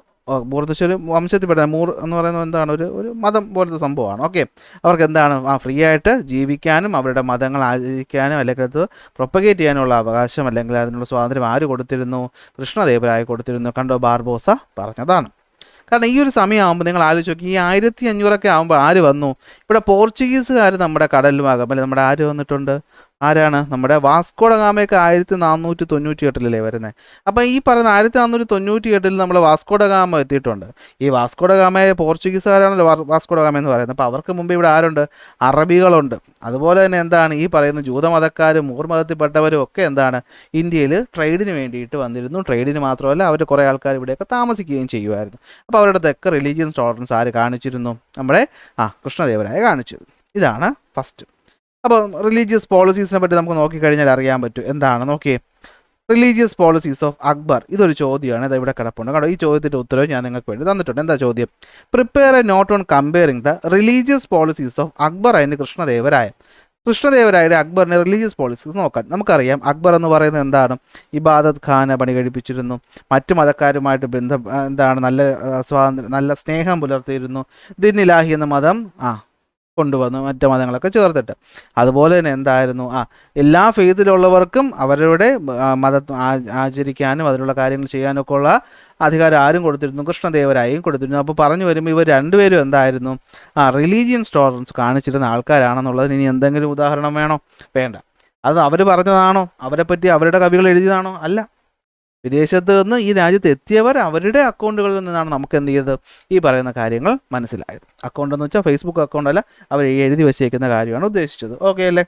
Moor ഒരു വംശത്തിൽപ്പെട്ട മൂർ എന്ന് പറയുന്നത് എന്താണ്, ഒരു മതം പോലത്തെ സംഭവമാണ്. ഓക്കെ, അവർക്ക് എന്താണ് ഫ്രീ ആയിട്ട് ജീവിക്കാനും അവരുടെ മതങ്ങൾ ആചരിക്കാനും അല്ലെങ്കിൽ അത് പ്രൊപ്പഗേറ്റ് ചെയ്യാനുള്ള അവകാശം അല്ലെങ്കിൽ അതിനുള്ള സ്വാതന്ത്ര്യം ആര് കൊടുത്തിരുന്നു? കൃഷ്ണദേവരായ കൊടുത്തിരുന്നു. കണ്ടോ, ബാർബോസ പറഞ്ഞതാണ്. കാരണം ഈ ഒരു സമയമാകുമ്പോൾ നിങ്ങൾ ആലോചിച്ച് നോക്കി, ഈ 1500 ആകുമ്പോൾ ആര് വന്നു? ഇവിടെ പോർച്ചുഗീസുകാർ നമ്മുടെ കടലിലുമാകാം അല്ലെ, നമ്മുടെ ആര് വന്നിട്ടുണ്ട്? ആരാണ്? നമ്മുടെ വാസ്കോ ഡ ഗാമയൊക്കെ 1498 വരുന്നത്. അപ്പം ഈ പറയുന്ന 1498 നമ്മൾ വാസ്കോ ഡ ഗാമ എത്തിയിട്ടുണ്ട്. ഈ വാസ്കോ ഡ ഗാമയെ പോർച്ചുഗീസുകാരാണല്ലോ വാസ്കോ ഡ ഗാമ എന്ന് പറയുന്നത്. അപ്പോൾ അവർക്ക് മുമ്പ് ഇവിടെ ആരുണ്ട്? അറബികളുണ്ട്. അതുപോലെ തന്നെ എന്താണ് ഈ പറയുന്ന ജൂതമതക്കാരും മൂർ മതത്തിൽപ്പെട്ടവരും ഒക്കെ എന്താണ് ഇന്ത്യയിൽ ട്രേഡിന് വേണ്ടിയിട്ട് വന്നിരുന്നു. ട്രേഡിന് മാത്രമല്ല, അവർ കുറേ ആൾക്കാർ ഇവിടെയൊക്കെ താമസിക്കുകയും ചെയ്യുമായിരുന്നു. അപ്പോൾ അവരുടെ തെക്ക് റിലീജിയസ് ടോളറൻസ് ആര് കാണിച്ചിരുന്നു? നമ്മുടെ കൃഷ്ണദേവരായ കാണിച്ചിരുന്നു. ഇതാണ് ഫസ്റ്റ്. അപ്പോൾ റിലീജിയസ് പോളിസീസിനെ പറ്റി നമുക്ക് നോക്കിക്കഴിഞ്ഞാൽ അറിയാൻ പറ്റും. എന്താണ് നോക്കിയേ, റിലീജിയസ് പോളിസീസ് ഓഫ് അക്ബർ. ഇതൊരു ചോദ്യമാണ്, ഇത് ഇവിടെ കിടപ്പുണ്ട്. കണ്ടോ, ഈ ചോദ്യത്തിൻ്റെ ഉത്തരവ് ഞാൻ നിങ്ങൾക്ക് വേണ്ടി തന്നിട്ടുണ്ട്. എന്താ ചോദ്യം? Prepare a note on comparing the religious policies of Akbar and Krishnadevaraya. കൃഷ്ണദേവരായയുടെ അക്ബറിൻ്റെ റിലീജിയസ് പോളിസീസ് നോക്കാൻ നമുക്കറിയാം. അക്ബർ എന്ന് പറയുന്നത് എന്താണ്? ഇബാദത്ത് ഖാനെ പണി കഴിപ്പിച്ചിരുന്നു. മറ്റു മതക്കാരുമായിട്ട് ബന്ധം എന്താണ് നല്ല സ്വാതന്ത്ര്യം, നല്ല സ്നേഹം പുലർത്തിയിരുന്നു. ദിൻ ഇലാഹി എന്ന മതം കൊണ്ടുവന്നു, മറ്റു മതങ്ങളൊക്കെ ചേർത്തിട്ട്. അതുപോലെ തന്നെ എന്തായിരുന്നു? എല്ലാ ഫെയ്ത്തിലുള്ളവർക്കും അവരുടെ മതം ആചരിക്കാനും അതിനുള്ള കാര്യങ്ങൾ ചെയ്യാനൊക്കെ ഉള്ള അധികാരം ആരും കൊടുത്തിരുന്നു? കൃഷ്ണദേവരായും കൊടുത്തിരുന്നു. അപ്പോൾ പറഞ്ഞു വരുമ്പോൾ ഇവർ രണ്ടുപേരും എന്തായിരുന്നു? റിലീജിയൻസ് ടോളറൻസ് കാണിച്ചിരുന്ന ആൾക്കാരാണെന്നുള്ളതിന് ഇനി എന്തെങ്കിലും ഉദാഹരണം വേണോ? വേണ്ട. അത് അവർ പറഞ്ഞതാണോ? അവരെ പറ്റി അവരുടെ കവികൾ എഴുതിയതാണോ? അല്ല. വിദേശത്ത് നിന്ന് ഈ രാജ്യത്ത് എത്തിയവർ അവരുടെ അക്കൗണ്ടുകളിൽ നിന്നാണ് നമുക്ക് എന്ത് ചെയ്തത്? ഈ പറയുന്ന കാര്യങ്ങൾ മനസ്സിലായത്. അക്കൗണ്ട് എന്ന് വെച്ചാൽ ഫേസ്ബുക്ക് അക്കൗണ്ട് അല്ല, അവർ എഴുതി വെച്ചേക്കുന്ന കാര്യമാണ് ഉദ്ദേശിച്ചത്. ഓക്കെ അല്ലേ?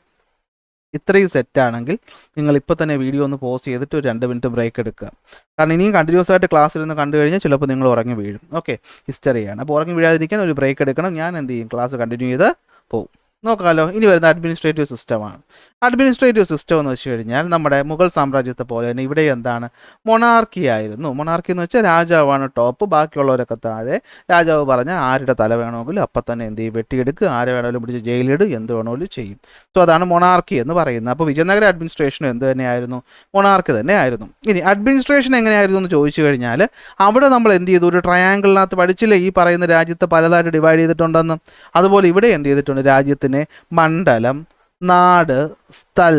ഇത്രയും സെറ്റാണെങ്കിൽ നിങ്ങൾ ഇപ്പോൾ തന്നെ വീഡിയോ ഒന്ന് പോസ് ചെയ്തിട്ട് ഒരു 2 മിനിറ്റ് ബ്രേക്ക് എടുക്കുക. കാരണം ഇനിയും കണ്ടിന്യൂസ് ആയിട്ട് ക്ലാസ്സിലൊന്ന് കണ്ടു കഴിഞ്ഞാൽ ചിലപ്പോൾ നിങ്ങൾ ഉറങ്ങി വീഴും. ഓക്കെ, ഹിസ്റ്ററിയാണ്. അപ്പോൾ ഉറങ്ങി വീഴാതിരിക്കാൻ ഒരു ബ്രേക്ക് എടുക്കണം. ഞാൻ എന്ത് ചെയ്യും? ക്ലാസ് കണ്ടിന്യൂ ചെയ്ത് പോകും. നോക്കാമല്ലോ. ഇനി വരുന്ന അഡ്മിനിസ്ട്രേറ്റീവ് സിസ്റ്റമാണ്. അഡ്മിനിസ്ട്രേറ്റീവ് സിസ്റ്റം എന്ന് വെച്ച് കഴിഞ്ഞാൽ നമ്മുടെ മുഗൾ സാമ്രാജ്യത്തെ പോലെ തന്നെ ഇവിടെ എന്താണ്? മൊണാർക്കി ആയിരുന്നു. മൊണാർക്കി എന്ന് വെച്ചാൽ രാജാവാണ് ടോപ്പ്, ബാക്കിയുള്ളവരൊക്കെ താഴെ. രാജാവ് പറഞ്ഞാൽ ആരുടെ തല വേണമെങ്കിലും അപ്പം തന്നെ എന്ത് ചെയ്യും? വെട്ടിയെടുക്കുക. ആരെ വേണമെങ്കിലും പിടിച്ച് ജയിലിടും, എന്ത് വേണമെങ്കിലും ചെയ്യും. സോ അതാണ് മൊണാർക്കി എന്ന് പറയുന്നത്. അപ്പോൾ വിജയനഗര അഡ്മിനിസ്ട്രേഷനും എന്ത് തന്നെയായിരുന്നു? മൊണാർക്കി തന്നെ ആയിരുന്നു. ഇനി അഡ്മിനിസ്ട്രേഷൻ എങ്ങനെയായിരുന്നു എന്ന് ചോദിച്ചു കഴിഞ്ഞാൽ അവിടെ നമ്മൾ എന്ത് ചെയ്തു? ഒരു ട്രയാങ്കിളിനകത്ത് പഠിച്ചില്ലേ ഈ പറയുന്ന രാജ്യത്തെ പലതായിട്ട് ഡിവൈഡ് ചെയ്തിട്ടുണ്ടെന്ന്. അതുപോലെ ഇവിടെ എന്ത് ചെയ്തിട്ടുണ്ട്? രാജ്യത്തിന് മണ്ഡലം, നാട്, സ്ഥൽ,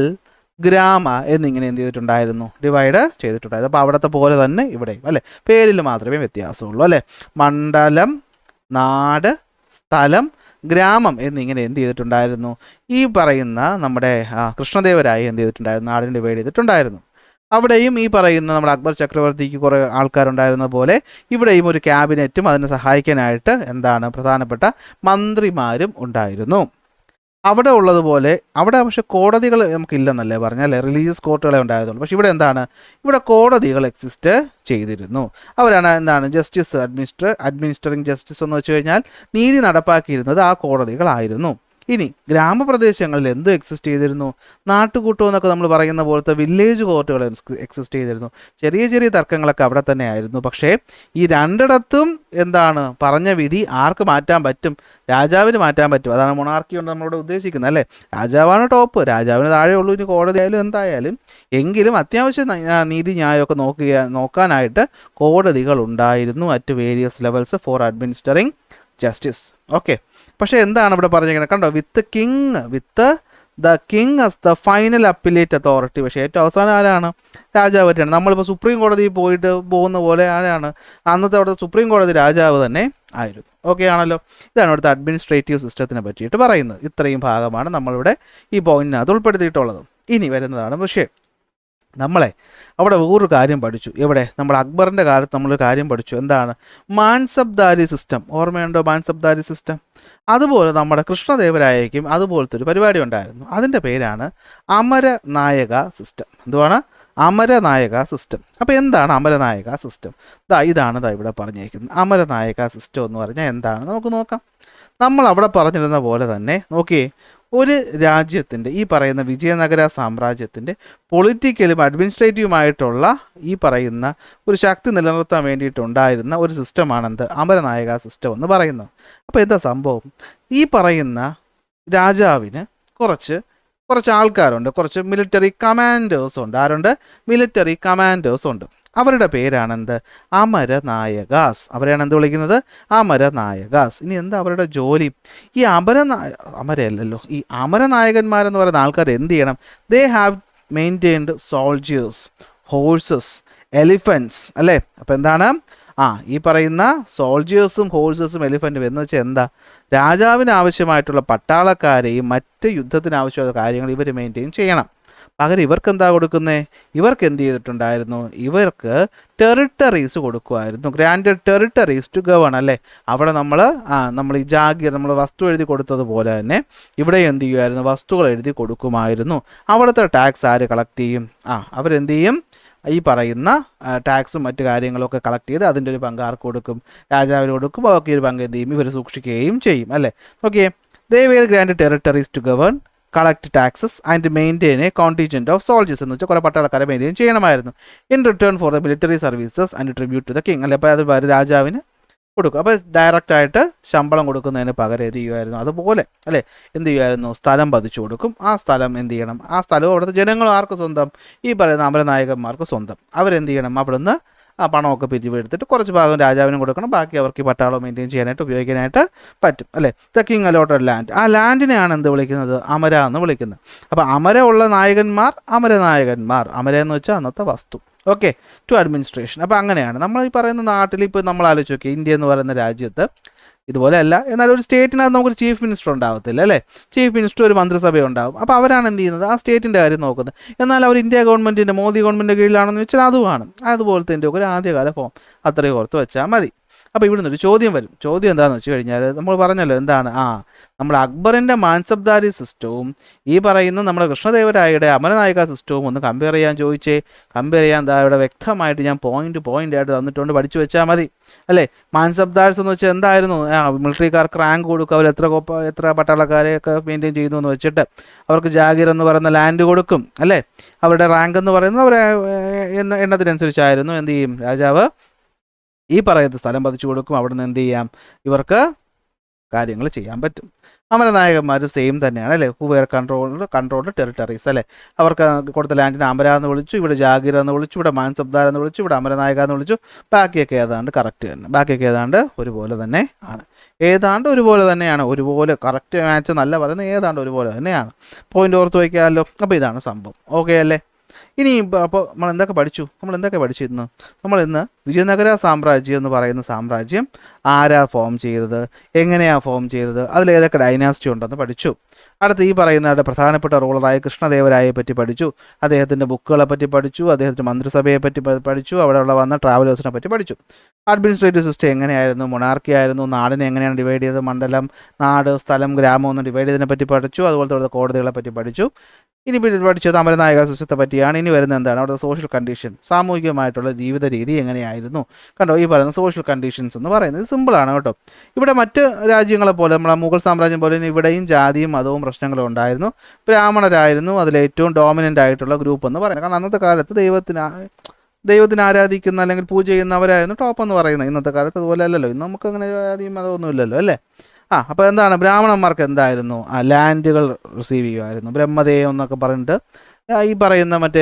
ഗ്രാമ എന്നിങ്ങനെ എന്ത് ചെയ്തിട്ടുണ്ടായിരുന്നു? ഡിവൈഡ് ചെയ്തിട്ടുണ്ടായിരുന്നു. അപ്പോൾ അവിടുത്തെ പോലെ തന്നെ ഇവിടെയും അല്ലേ, പേരിൽ മാത്രമേ വ്യത്യാസമുള്ളൂ അല്ലേ. മണ്ഡലം, നാട്, സ്ഥലം, ഗ്രാമം എന്നിങ്ങനെ എന്ത് ചെയ്തിട്ടുണ്ടായിരുന്നു? ഈ പറയുന്ന നമ്മുടെ കൃഷ്ണദേവരായ എന്ത് ചെയ്തിട്ടുണ്ടായിരുന്നു? നാടിനെ ഡിവൈഡ് ചെയ്തിട്ടുണ്ടായിരുന്നു. അവിടെയും ഈ പറയുന്ന നമ്മുടെ അക്ബർ ചക്രവർത്തിക്ക് കുറേ ആൾക്കാരുണ്ടായിരുന്ന പോലെ ഇവിടെയും ഒരു ക്യാബിനറ്റും അതിനെ സഹായിക്കാനായിട്ട് എന്താണ് പ്രധാനപ്പെട്ട മന്ത്രിമാരും ഉണ്ടായിരുന്നു. അവിടെ ഉള്ളതുപോലെ അവിടെ പക്ഷേ കോടതികൾ നമുക്കില്ലെന്നല്ലേ പറഞ്ഞാൽ, റിലീജിയസ് കോർട്ടുകളെ ഉണ്ടായിരുന്നുള്ളൂ. പക്ഷേ ഇവിടെ എന്താണ്? ഇവിടെ കോടതികൾ എക്സിസ്റ്റ് ചെയ്തിരുന്നു. അവരാണ് എന്താണ്? ജസ്റ്റിസ് അഡ്മിനിസ്റ്ററിങ് ജസ്റ്റിസ് എന്ന് വെച്ച് കഴിഞ്ഞാൽ നീതി നടപ്പാക്കിയിരുന്നത് ആ കോടതികളായിരുന്നു. ഇനി ഗ്രാമപ്രദേശങ്ങളിൽ എന്ത് എക്സിസ്റ്റ് ചെയ്തിരുന്നു? നാട്ടുകൂട്ടം എന്നൊക്കെ നമ്മൾ പറയുന്ന പോലത്തെ വില്ലേജ് കോർട്ടുകൾ എക്സിസ്റ്റ് ചെയ്തിരുന്നു. ചെറിയ ചെറിയ തർക്കങ്ങളൊക്കെ അവിടെ തന്നെ ആയിരുന്നു. പക്ഷേ ഈ രണ്ടിടത്തും എന്താണ് പറഞ്ഞ വിധി ആർക്ക് മാറ്റാൻ പറ്റും? രാജാവിന് മാറ്റാൻ പറ്റും. അതാണ് മൊണാർക്കി കൊണ്ട് നമ്മളിവിടെ ഉദ്ദേശിക്കുന്നത് അല്ലേ. രാജാവാണ് ടോപ്പ്, രാജാവിന് താഴെയുള്ളൂ. ഇനി കോടതി ആയാലും എന്തായാലും എങ്കിലും അത്യാവശ്യം നീതി ന്യായമൊക്കെ നോക്കാനായിട്ട് കോടതികൾ ഉണ്ടായിരുന്നു at various levels for administering justice. Okay, പക്ഷേ എന്താണ് ഇവിടെ പറഞ്ഞിരിക്കുന്നത്? കണ്ടോ, with the king as the final appellate authority. പക്ഷേ ഏറ്റവും അവസാനം ആരാണ്? രാജാവ് തന്നെയാണ്. നമ്മളിപ്പോൾ സുപ്രീം കോടതിയിൽ പോകുന്ന പോലെ ആരാണ്? അന്നത്തെ അവിടുത്തെ സുപ്രീം കോടതി രാജാവ് തന്നെ ആയിരുന്നു. ഓക്കെ ആണല്ലോ. ഇതാണ് ഇവിടുത്തെ അഡ്മിനിസ്ട്രേറ്റീവ് സിസ്റ്റത്തിനെ പറ്റിയിട്ട് പറയുന്നത്. ഇത്രയും ഭാഗമാണ് നമ്മളിവിടെ ഈ പോയിന്റിനകത്ത് ഉൾപ്പെടുത്തിയിട്ടുള്ളത്. ഇനി വരുന്നതാണ് വിഷയം. നമ്മളെ അവിടെ വേറൊരു കാര്യം പഠിച്ചു. എവിടെ? നമ്മൾ അക്ബറിൻ്റെ കാലത്ത് നമ്മളൊരു കാര്യം പഠിച്ചു. എന്താണ്? മാൻസബ്ദാരി സിസ്റ്റം. ഓർമ്മയുണ്ടോ മാൻസബ്ദാരി സിസ്റ്റം? അതുപോലെ നമ്മുടെ കൃഷ്ണദേവരായയ്ക്കും അതുപോലത്തെ ഒരു പരിപാടി ഉണ്ടായിരുന്നു. അതിൻ്റെ പേരാണ് അമരനായക സിസ്റ്റം. എന്തുവാണ്? അമരനായക സിസ്റ്റം. അപ്പോൾ എന്താണ് അമരനായക സിസ്റ്റം? ഇതാണ് ഇവിടെ പറഞ്ഞിരിക്കുന്നത്. അമരനായക സിസ്റ്റം എന്ന് പറഞ്ഞാൽ എന്താണ് നമുക്ക് നോക്കാം. നമ്മൾ അവിടെ പറഞ്ഞിരുന്ന പോലെ തന്നെ നോക്കിയേ, ഒരു രാജ്യത്തിൻ്റെ ഈ പറയുന്ന വിജയനഗര സാമ്രാജ്യത്തിൻ്റെ പൊളിറ്റിക്കലും അഡ്മിനിസ്ട്രേറ്റീവുമായിട്ടുള്ള ഈ പറയുന്ന ഒരു ശക്തി നിലനിർത്താൻ വേണ്ടിയിട്ടുണ്ടായിരുന്ന ഒരു സിസ്റ്റമാണെന്ത്? അമരനായക സിസ്റ്റം എന്ന് പറയുന്നത്. അപ്പോൾ എന്താ സംഭവം? ഈ പറയുന്ന രാജാവിന് കുറച്ച് ആൾക്കാരുണ്ട്, കുറച്ച് മിലിറ്ററി കമാൻഡേഴ്സ് ഉണ്ട്. ആരുണ്ട്? മിലിറ്ററി കമാൻഡേഴ്സ് ഉണ്ട്. അവരുടെ പേരാണ് എന്ത്? അമരനായകാസ്. അവരെയാണ് എന്ത് വിളിക്കുന്നത്? അമരനായകാസ്. ഇനി എന്താ അവരുടെ ജോലി? ഈ അമരയല്ലല്ലോ, ഈ അമരനായകന്മാരെന്ന് പറയുന്ന ആൾക്കാർ എന്ത് ചെയ്യണം? They have maintained soldiers, horses, elephants അല്ലേ? അപ്പോൾ എന്താണ്? ഈ പറയുന്ന സോൾജേഴ്സും ഹോഴ്സസും എലിഫൻറ്റും എന്ന് വെച്ചാൽ എന്താ? രാജാവിന് ആവശ്യമായിട്ടുള്ള പട്ടാളക്കാരെയും മറ്റ് യുദ്ധത്തിന് ആവശ്യമുള്ള കാര്യങ്ങൾ ഇവർ മെയിൻറ്റെയിൻ ചെയ്യണം. പകരം ഇവർക്ക് എന്താ കൊടുക്കുന്നത്? ഇവർക്ക് എന്ത് ചെയ്തിട്ടുണ്ടായിരുന്നു? ഇവർക്ക് ടെറിട്ടറീസ് കൊടുക്കുമായിരുന്നു. ഗ്രാൻഡഡ് ടെറിട്ടറീസ് ടു ഗവേൺ അല്ലേ? അവിടെ നമ്മൾ ഈ ജാഗീർ, നമ്മൾ വസ്തു എഴുതി കൊടുത്തതുപോലെ തന്നെ ഇവിടെ എന്ത് ചെയ്യുമായിരുന്നു? വസ്തുക്കൾ എഴുതി കൊടുക്കുമായിരുന്നു. അവിടുത്തെ ടാക്സ് ആര് കളക്ട് ചെയ്യും? അവരെന്ത് ചെയ്യും? ഈ പറയുന്ന ടാക്സും മറ്റു കാര്യങ്ങളൊക്കെ കളക്ട് ചെയ്ത് അതിൻ്റെ ഒരു പങ്ക് ആർക്ക് കൊടുക്കും? രാജാവിന് കൊടുക്കും. ബാക്കി ഒരു പങ്ക് എന്ത് ചെയ്യും? ഇവർ സൂക്ഷിക്കുകയും ചെയ്യും അല്ലേ? Okay, they were grand territories to govern, collect taxes and maintain a contingent of soldiers എന്ന് വെച്ചാൽ കുറേ പട്ടാളക്കാരെ മെയിൻറ്റെയിൻ ചെയ്യണമായിരുന്നു. In return for the military services and tribute to the king അല്ലേ? അപ്പോൾ അത് രാജാവിന് കൊടുക്കും. അപ്പോൾ ഡയറക്റ്റായിട്ട് ശമ്പളം കൊടുക്കുന്നതിന് പകരം എന്ത് ചെയ്യുമായിരുന്നു? അതുപോലെ അല്ലേ എന്ത് ചെയ്യുമായിരുന്നു? സ്ഥലം പതിച്ചു കൊടുക്കും. ആ സ്ഥലം എന്ത് ചെയ്യണം? ആ സ്ഥലവും അവിടുത്തെ ജനങ്ങളും ആർക്ക് സ്വന്തം? ഈ പറയുന്ന അമരനായകന്മാർക്ക് സ്വന്തം. അവരെന്ത് ചെയ്യണം? അവിടുന്ന് പണമൊക്കെ പിരിവെടുത്തിട്ട് കുറച്ച് ഭാഗം രാജാവിനും കൊടുക്കണം, ബാക്കി അവർക്ക് ഈ പട്ടാളം മെയിൻറ്റെയിൻ ചെയ്യാനായിട്ട് ഉപയോഗിക്കാനായിട്ട് പറ്റും അല്ലേ? The king allotted land. ആ ലാൻഡിനെയാണ് എന്ത് വിളിക്കുന്നത്? അമര എന്ന് വിളിക്കുന്നത്. അപ്പോൾ അമര ഉള്ള നായകന്മാർ അമരനായകന്മാർ. അമര എന്ന് വെച്ചാൽ അന്നത്തെ വസ്തു. Okay, to administration. അപ്പോൾ അങ്ങനെയാണ് നമ്മൾ ഈ പറയുന്ന നാട്ടിൽ ഇപ്പോൾ നമ്മൾ ആലോചിച്ച് നോക്കി, ഇന്ത്യ എന്ന് പറയുന്ന രാജ്യത്ത് ഇതുപോലെയല്ല. എന്നാൽ ഒരു സ്റ്റേറ്റിനകത്ത് നമുക്കൊരു ചീഫ് മിനിസ്റ്റർ ഉണ്ടാവത്തില്ല അല്ലേ? ചീഫ് മിനിസ്റ്റർ, ഒരു മന്ത്രിസഭ ഉണ്ടാവും. അപ്പോൾ അവരാണ് എന്ത് ചെയ്യുന്നത്? ആ സ്റ്റേറ്റിൻ്റെ കാര്യം നോക്കുന്നത്. എന്നാൽ അവർ ഇന്ത്യ ഗവൺമെൻറ്റിൻ്റെ, മോദി ഗവൺമെൻറ്റിൻ്റെ കീഴിലാണെന്ന് വെച്ചാൽ അതുമാണ്. അതുപോലത്തെ എൻ്റെ ഒരു ആദ്യകാല ഫോം അത്രയും ഓർത്ത് വെച്ചാൽ മതി. അപ്പോൾ ഇവിടെ നിന്നൊരു ചോദ്യം വരും. ചോദ്യം എന്താണെന്ന് വെച്ച് കഴിഞ്ഞാൽ നമ്മൾ പറഞ്ഞല്ലോ എന്താണ്? നമ്മുടെ അക്ബറിൻ്റെ മാൻസബ്ദാരി സിസ്റ്റവും ഈ പറയുന്ന നമ്മുടെ കൃഷ്ണദേവരായയുടെ അമരനായിക സിസ്റ്റവും ഒന്ന് കമ്പയർ ചെയ്യാൻ ചോദിച്ചേ. കമ്പയർ ചെയ്യാൻ ഇവിടെ വ്യക്തമായിട്ട് ഞാൻ പോയിന്റ് ആയിട്ട് തന്നിട്ടുണ്ട്, പഠിച്ചു വെച്ചാൽ മതി അല്ലേ? മാൻസബ്ദാർസ് എന്ന് വെച്ചാൽ എന്തായിരുന്നു? മിലിറ്ററിക്കാർക്ക് റാങ്ക് കൊടുക്കും, അവർ എത്ര പട്ടാളക്കാരെയൊക്കെ മെയിൻറ്റെയിൻ ചെയ്യുന്നു എന്ന് വെച്ചിട്ട് അവർക്ക് ജാഗീർ എന്ന് പറയുന്ന ലാൻഡ് കൊടുക്കും അല്ലേ? അവരുടെ റാങ്ക് എന്ന് പറയുന്നത് അവരെ എണ്ണത്തിനനുസരിച്ചായിരുന്നു. എന്ത് ചെയ്യും? രാജാവ് ഈ പറയുന്ന സ്ഥലം പതിച്ചു കൊടുക്കും. അവിടെ നിന്ന് എന്ത് ചെയ്യാം? ഇവർക്ക് കാര്യങ്ങൾ ചെയ്യാൻ പറ്റും. അമരനായകന്മാർ സെയിം തന്നെയാണ് അല്ലേ? ഹു വെയർ കൺട്രോൾഡ് ടെറിട്ടറീസ് അല്ലേ? അവർക്ക് കൊടുത്ത ലാൻഡിനെ അമര എന്ന് വിളിച്ചു, ഇവിടെ ജാഗീർ എന്ന് വിളിച്ചു, ഇവിടെ മാൻസബ്ദാർ എന്ന് വിളിച്ചു, ഇവിടെ അമരനായക എന്ന് വിളിച്ചു. ബാക്കിയൊക്കെ ഏതാണ്ട് കറക്റ്റ് തന്നെ, ബാക്കിയൊക്കെ ഏതാണ്ട് ഒരുപോലെ തന്നെ ആണ്. ഏതാണ്ട് ഒരുപോലെ തന്നെയാണ്, ഒരുപോലെ കറക്റ്റ് മാച്ച് നല്ല പറയുന്നത്, ഏതാണ്ട് ഒരുപോലെ തന്നെയാണ്. പോയിന്റ് ഓർത്ത് വയ്ക്കാമല്ലോ. അപ്പോൾ ഇതാണ് സംഭവം. ഓക്കെ അല്ലേ? ഇനി അപ്പോൾ നമ്മൾ എന്തൊക്കെ പഠിച്ചിരുന്നു? നമ്മളിന്ന് വിജയനഗര സാമ്രാജ്യം എന്ന് പറയുന്ന സാമ്രാജ്യം ആരാ ഫോം ചെയ്തത്, എങ്ങനെയാണ് ഫോം ചെയ്തത്, അതിലേതൊക്കെ ഡൈനാസ്റ്റി ഉണ്ടെന്ന് പഠിച്ചു. അടുത്ത് ഈ പറയുന്നവരുടെ പ്രധാനപ്പെട്ട റൂളറായ കൃഷ്ണദേവരായയെ പറ്റി പഠിച്ചു. അദ്ദേഹത്തിൻ്റെ ബുക്കുകളെ പറ്റി പഠിച്ചു. അദ്ദേഹത്തിൻ്റെ മന്ത്രിസഭയെ പറ്റി പഠിച്ചു. അവിടെയുള്ള വന്ന ട്രാവലേഴ്സിനെ പറ്റി പഠിച്ചു. അഡ്മിനിസ്ട്രേറ്റീവ് സിസ്റ്റം എങ്ങനെയായിരുന്നു, മൊണാർക്കി ആയിരുന്നു, നാടിനെ എങ്ങനെയാണ് ഡിവൈഡ് ചെയ്തത്, മണ്ഡലം, നാട്, സ്ഥലം, ഗ്രാമം ഒന്ന് ഡിവൈഡ് ചെയ്തതിനെ പറ്റി പഠിച്ചു. അതുപോലത്തെ കോടതികളെ പറ്റി പഠിച്ചു. ഇനി പഠിച്ചത് അമരനായക സിസ്റ്റത്തെ പറ്റിയാണ്. ഇനി വരുന്നത് എന്താണ്? അവിടുത്തെ സോഷ്യൽ കണ്ടീഷൻ, സാമൂഹികമായിട്ടുള്ള ജീവിത രീതി എങ്ങനെയായിരുന്നു. കണ്ടോ, ഈ പറയുന്ന സോഷ്യൽ കണ്ടീഷൻസ് എന്ന് പറയുന്നത് സിമ്പിളാണ് കേട്ടോ. ഇവിടെ മറ്റ് രാജ്യങ്ങളെ പോലെ, നമ്മളെ മുഗൾ സാമ്രാജ്യം പോലെ ഇവിടെയും ജാതിയും മതവും പ്രശ്നങ്ങളും ഉണ്ടായിരുന്നു. ബ്രാഹ്മണരായിരുന്നു അതിലേറ്റവും ഡോമിനൻ്റ് ആയിട്ടുള്ള ഗ്രൂപ്പ് എന്ന് പറയുന്നത്. കാരണം അന്നത്തെ കാലത്ത് ദൈവത്തിന് ആരാധിക്കുന്ന അല്ലെങ്കിൽ പൂജ ചെയ്യുന്നവരായിരുന്നു ടോപ്പ് എന്ന് പറയുന്നത്. ഇന്നത്തെ കാലത്ത് അതുപോലെ അല്ലല്ലോ. ഇന്ന് നമുക്ക് അങ്ങനെ ജാതിയും മതമൊന്നും ഇല്ലല്ലോ അല്ലേ? അപ്പോൾ എന്താണ്? ബ്രാഹ്മണന്മാർക്ക് എന്തായിരുന്നു? ലാൻഡുകൾ റിസീവ് ചെയ്യുമായിരുന്നു. ബ്രഹ്മദേയം എന്നൊക്കെ പറഞ്ഞിട്ട് ഈ പറയുന്ന മറ്റേ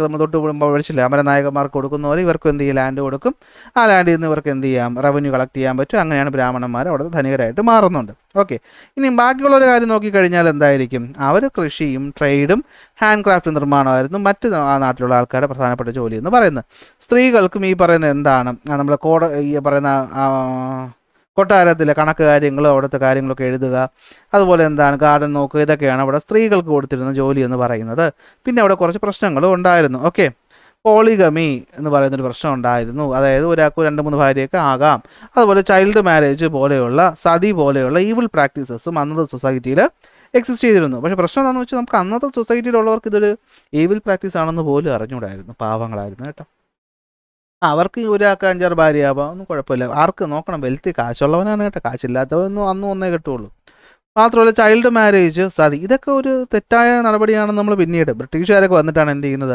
നമ്മൾ തൊട്ട് പഠിച്ചില്ലേ, അമരനായകന്മാർക്ക് കൊടുക്കുന്ന പോലെ ഇവർക്ക് എന്ത് ചെയ്യും? ലാൻഡ് കൊടുക്കും. ആ ലാൻഡിൽ നിന്ന് ഇവർക്ക് എന്ത് ചെയ്യാം? റവന്യൂ കളക്ട് ചെയ്യാൻ പറ്റും. അങ്ങനെയാണ് ബ്രാഹ്മണന്മാർ അവിടുത്തെ ധനികരായിട്ട് മാറുന്നുണ്ട്. ഓക്കെ, ഇനി ബാക്കിയുള്ളൊരു കാര്യം നോക്കിക്കഴിഞ്ഞാൽ എന്തായിരിക്കും? അവർ കൃഷിയും ട്രേഡും ഹാൻഡ് ക്രാഫ്റ്റ് നിർമ്മാണമായിരുന്നു മറ്റ് ആ നാട്ടിലുള്ള ആൾക്കാരുടെ പ്രധാനപ്പെട്ട ജോലി എന്ന് പറയുന്നത്. സ്ത്രീകൾക്കും ഈ പറയുന്ന എന്താണ്? നമ്മൾ ഈ പറയുന്ന കൊട്ടാരത്തിലെ കണക്ക് കാര്യങ്ങളും അവിടുത്തെ കാര്യങ്ങളൊക്കെ എഴുതുക, അതുപോലെ എന്താണ് ഗാർഡൻ നോക്കുക, ഇതൊക്കെയാണ് അവിടെ സ്ത്രീകൾക്ക് കൊടുത്തിരുന്ന ജോലി എന്ന് പറയുന്നത്. പിന്നെ അവിടെ കുറച്ച് പ്രശ്നങ്ങളും ഉണ്ടായിരുന്നു. ഓക്കെ, പോളിഗമി എന്ന് പറയുന്നൊരു പ്രശ്നം ഉണ്ടായിരുന്നു. അതായത് ഒരാൾക്ക് 2-3 ഭാര്യയൊക്കെ ആകാം. അതുപോലെ ചൈൽഡ് മാരേജ് പോലെയുള്ള, സതി പോലെയുള്ള ഈവിൾ പ്രാക്ടീസസും അന്നത്തെ സൊസൈറ്റിയിൽ എക്സിസ്റ്റ് ചെയ്തിരുന്നു. പക്ഷേ പ്രശ്നം എന്താണെന്ന് വെച്ചാൽ നമുക്ക് അന്നത്തെ സൊസൈറ്റിയിലുള്ളവർക്ക് ഇതൊരു ഈവിൾ പ്രാക്ടീസ് ആണെന്ന് പോലും അറിഞ്ഞുകൂടായിരുന്നു. പാവങ്ങളായിരുന്നു കേട്ടോ. അവർക്ക് ഒരാൾക്ക് 5-6 ഭാര്യയാവാം, ഒന്നും കുഴപ്പമില്ല. ആർക്ക് നോക്കണം? വെൽത്തി, കാശുള്ളവനാണ് കേട്ടോ. കാശില്ലാത്തവനൊന്നും അന്നും ഒന്നേ കിട്ടുള്ളൂ. മാത്രമല്ല ചൈൽഡ് മാരേജ് സതി ഇതൊക്കെ ഒരു തെറ്റായ നടപടിയാണെന്ന് നമ്മൾ പിന്നീട് ബ്രിട്ടീഷുകാരൊക്കെ വന്നിട്ടാണ് എന്ത് ചെയ്യുന്നത്,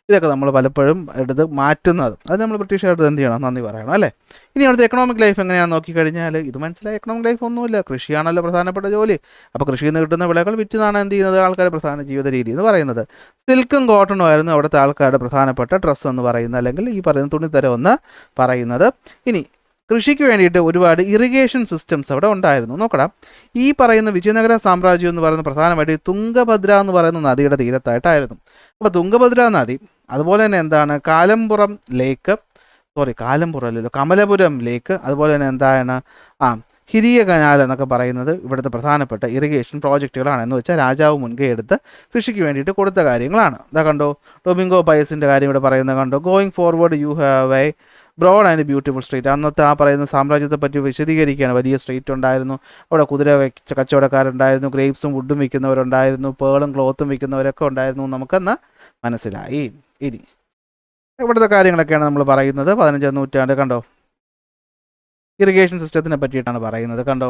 ഇതൊക്കെ നമ്മൾ പലപ്പോഴും എടുത്ത് മാറ്റുന്നത്. അത് നമ്മൾ ബ്രിട്ടീഷുകാരുടെ എന്ത് ചെയ്യണം, നന്ദി പറയണം അല്ലേ. ഇനി അവിടുത്തെ എക്കണോമിക് ലൈഫ് എങ്ങനെയാണെന്ന് നോക്കിക്കഴിഞ്ഞാൽ ഇത് മനസ്സിലായി, എക്കണോമിക് ലൈഫ് ഒന്നുമില്ല, കൃഷിയാണല്ലോ പ്രധാനപ്പെട്ട ജോലി. അപ്പോൾ കൃഷിയിൽ നിന്ന് കിട്ടുന്ന വിളകൾ വിറ്റുന്നാണ് എന്ത് ചെയ്യുന്നത് ആൾക്കാരുടെ പ്രധാന ജീവിത രീതി എന്ന് പറയുന്നത്. സിൽക്കും കോട്ടണും ആയിരുന്നു അവിടുത്തെ ആൾക്കാരുടെ പ്രധാനപ്പെട്ട ഡ്രസ്സ് എന്ന് പറയുന്നത്, അല്ലെങ്കിൽ ഈ പറയുന്ന തുണിത്തരം എന്ന് പറയുന്നത്. ഇനി കൃഷിക്ക് വേണ്ടിയിട്ട് ഒരുപാട് ഇറിഗേഷൻ സിസ്റ്റംസ് അവിടെ ഉണ്ടായിരുന്നു. നോക്കണം, ഈ പറയുന്ന വിജയനഗര സാമ്രാജ്യം എന്ന് പറയുന്ന പ്രധാനമായിട്ട് തുംഗഭദ്ര എന്ന് പറയുന്ന നദിയുടെ തീരത്തായിട്ടായിരുന്നു. അപ്പോൾ തുംഗഭദ്ര നദി, അതുപോലെ തന്നെ എന്താണ് കമലപുരം ലേക്ക്, അതുപോലെ തന്നെ എന്താണ് ഹിരിയ കനാൽ എന്നൊക്കെ പറയുന്നത് ഇവിടുത്തെ പ്രധാനപ്പെട്ട ഇറിഗേഷൻ പ്രോജക്റ്റുകളാണ്. എന്ന് വെച്ചാൽ രാജാവ് മുൻകൈ എടുത്ത് കൃഷിക്ക് വേണ്ടിയിട്ട് കൊടുത്ത കാര്യങ്ങളാണ്. ഇതാ കണ്ടോ, ഡൊമിംഗോ പയസിൻ്റെ കാര്യം ഇവിടെ പറയുന്നത് കണ്ടോ. Going forward you have a broad and beautiful street. അന്നത്തെ ആ പറയുന്ന സാമ്രാജ്യത്തെ പറ്റി വിശദീകരിക്കുകയാണ്. വലിയ സ്ട്രീറ്റ് ഉണ്ടായിരുന്നു, അവിടെ കുതിര കച്ചവടക്കാരുണ്ടായിരുന്നു, ഗ്രേപ്സും വുഡും വിൽക്കുന്നവരുണ്ടായിരുന്നു, പേളും ക്ലോത്തും വിൽക്കുന്നവരൊക്കെ ഉണ്ടായിരുന്നു, നമുക്കെന്ന് മനസ്സിലായി. ഇനി ഇവിടുത്തെ കാര്യങ്ങളൊക്കെയാണ് നമ്മൾ പറയുന്നത്. 15ാം നൂറ്റാണ്ട് കണ്ടോ, ഇറിഗേഷൻ സിസ്റ്റത്തിനെ പറ്റിയിട്ടാണ് പറയുന്നത്. കണ്ടോ,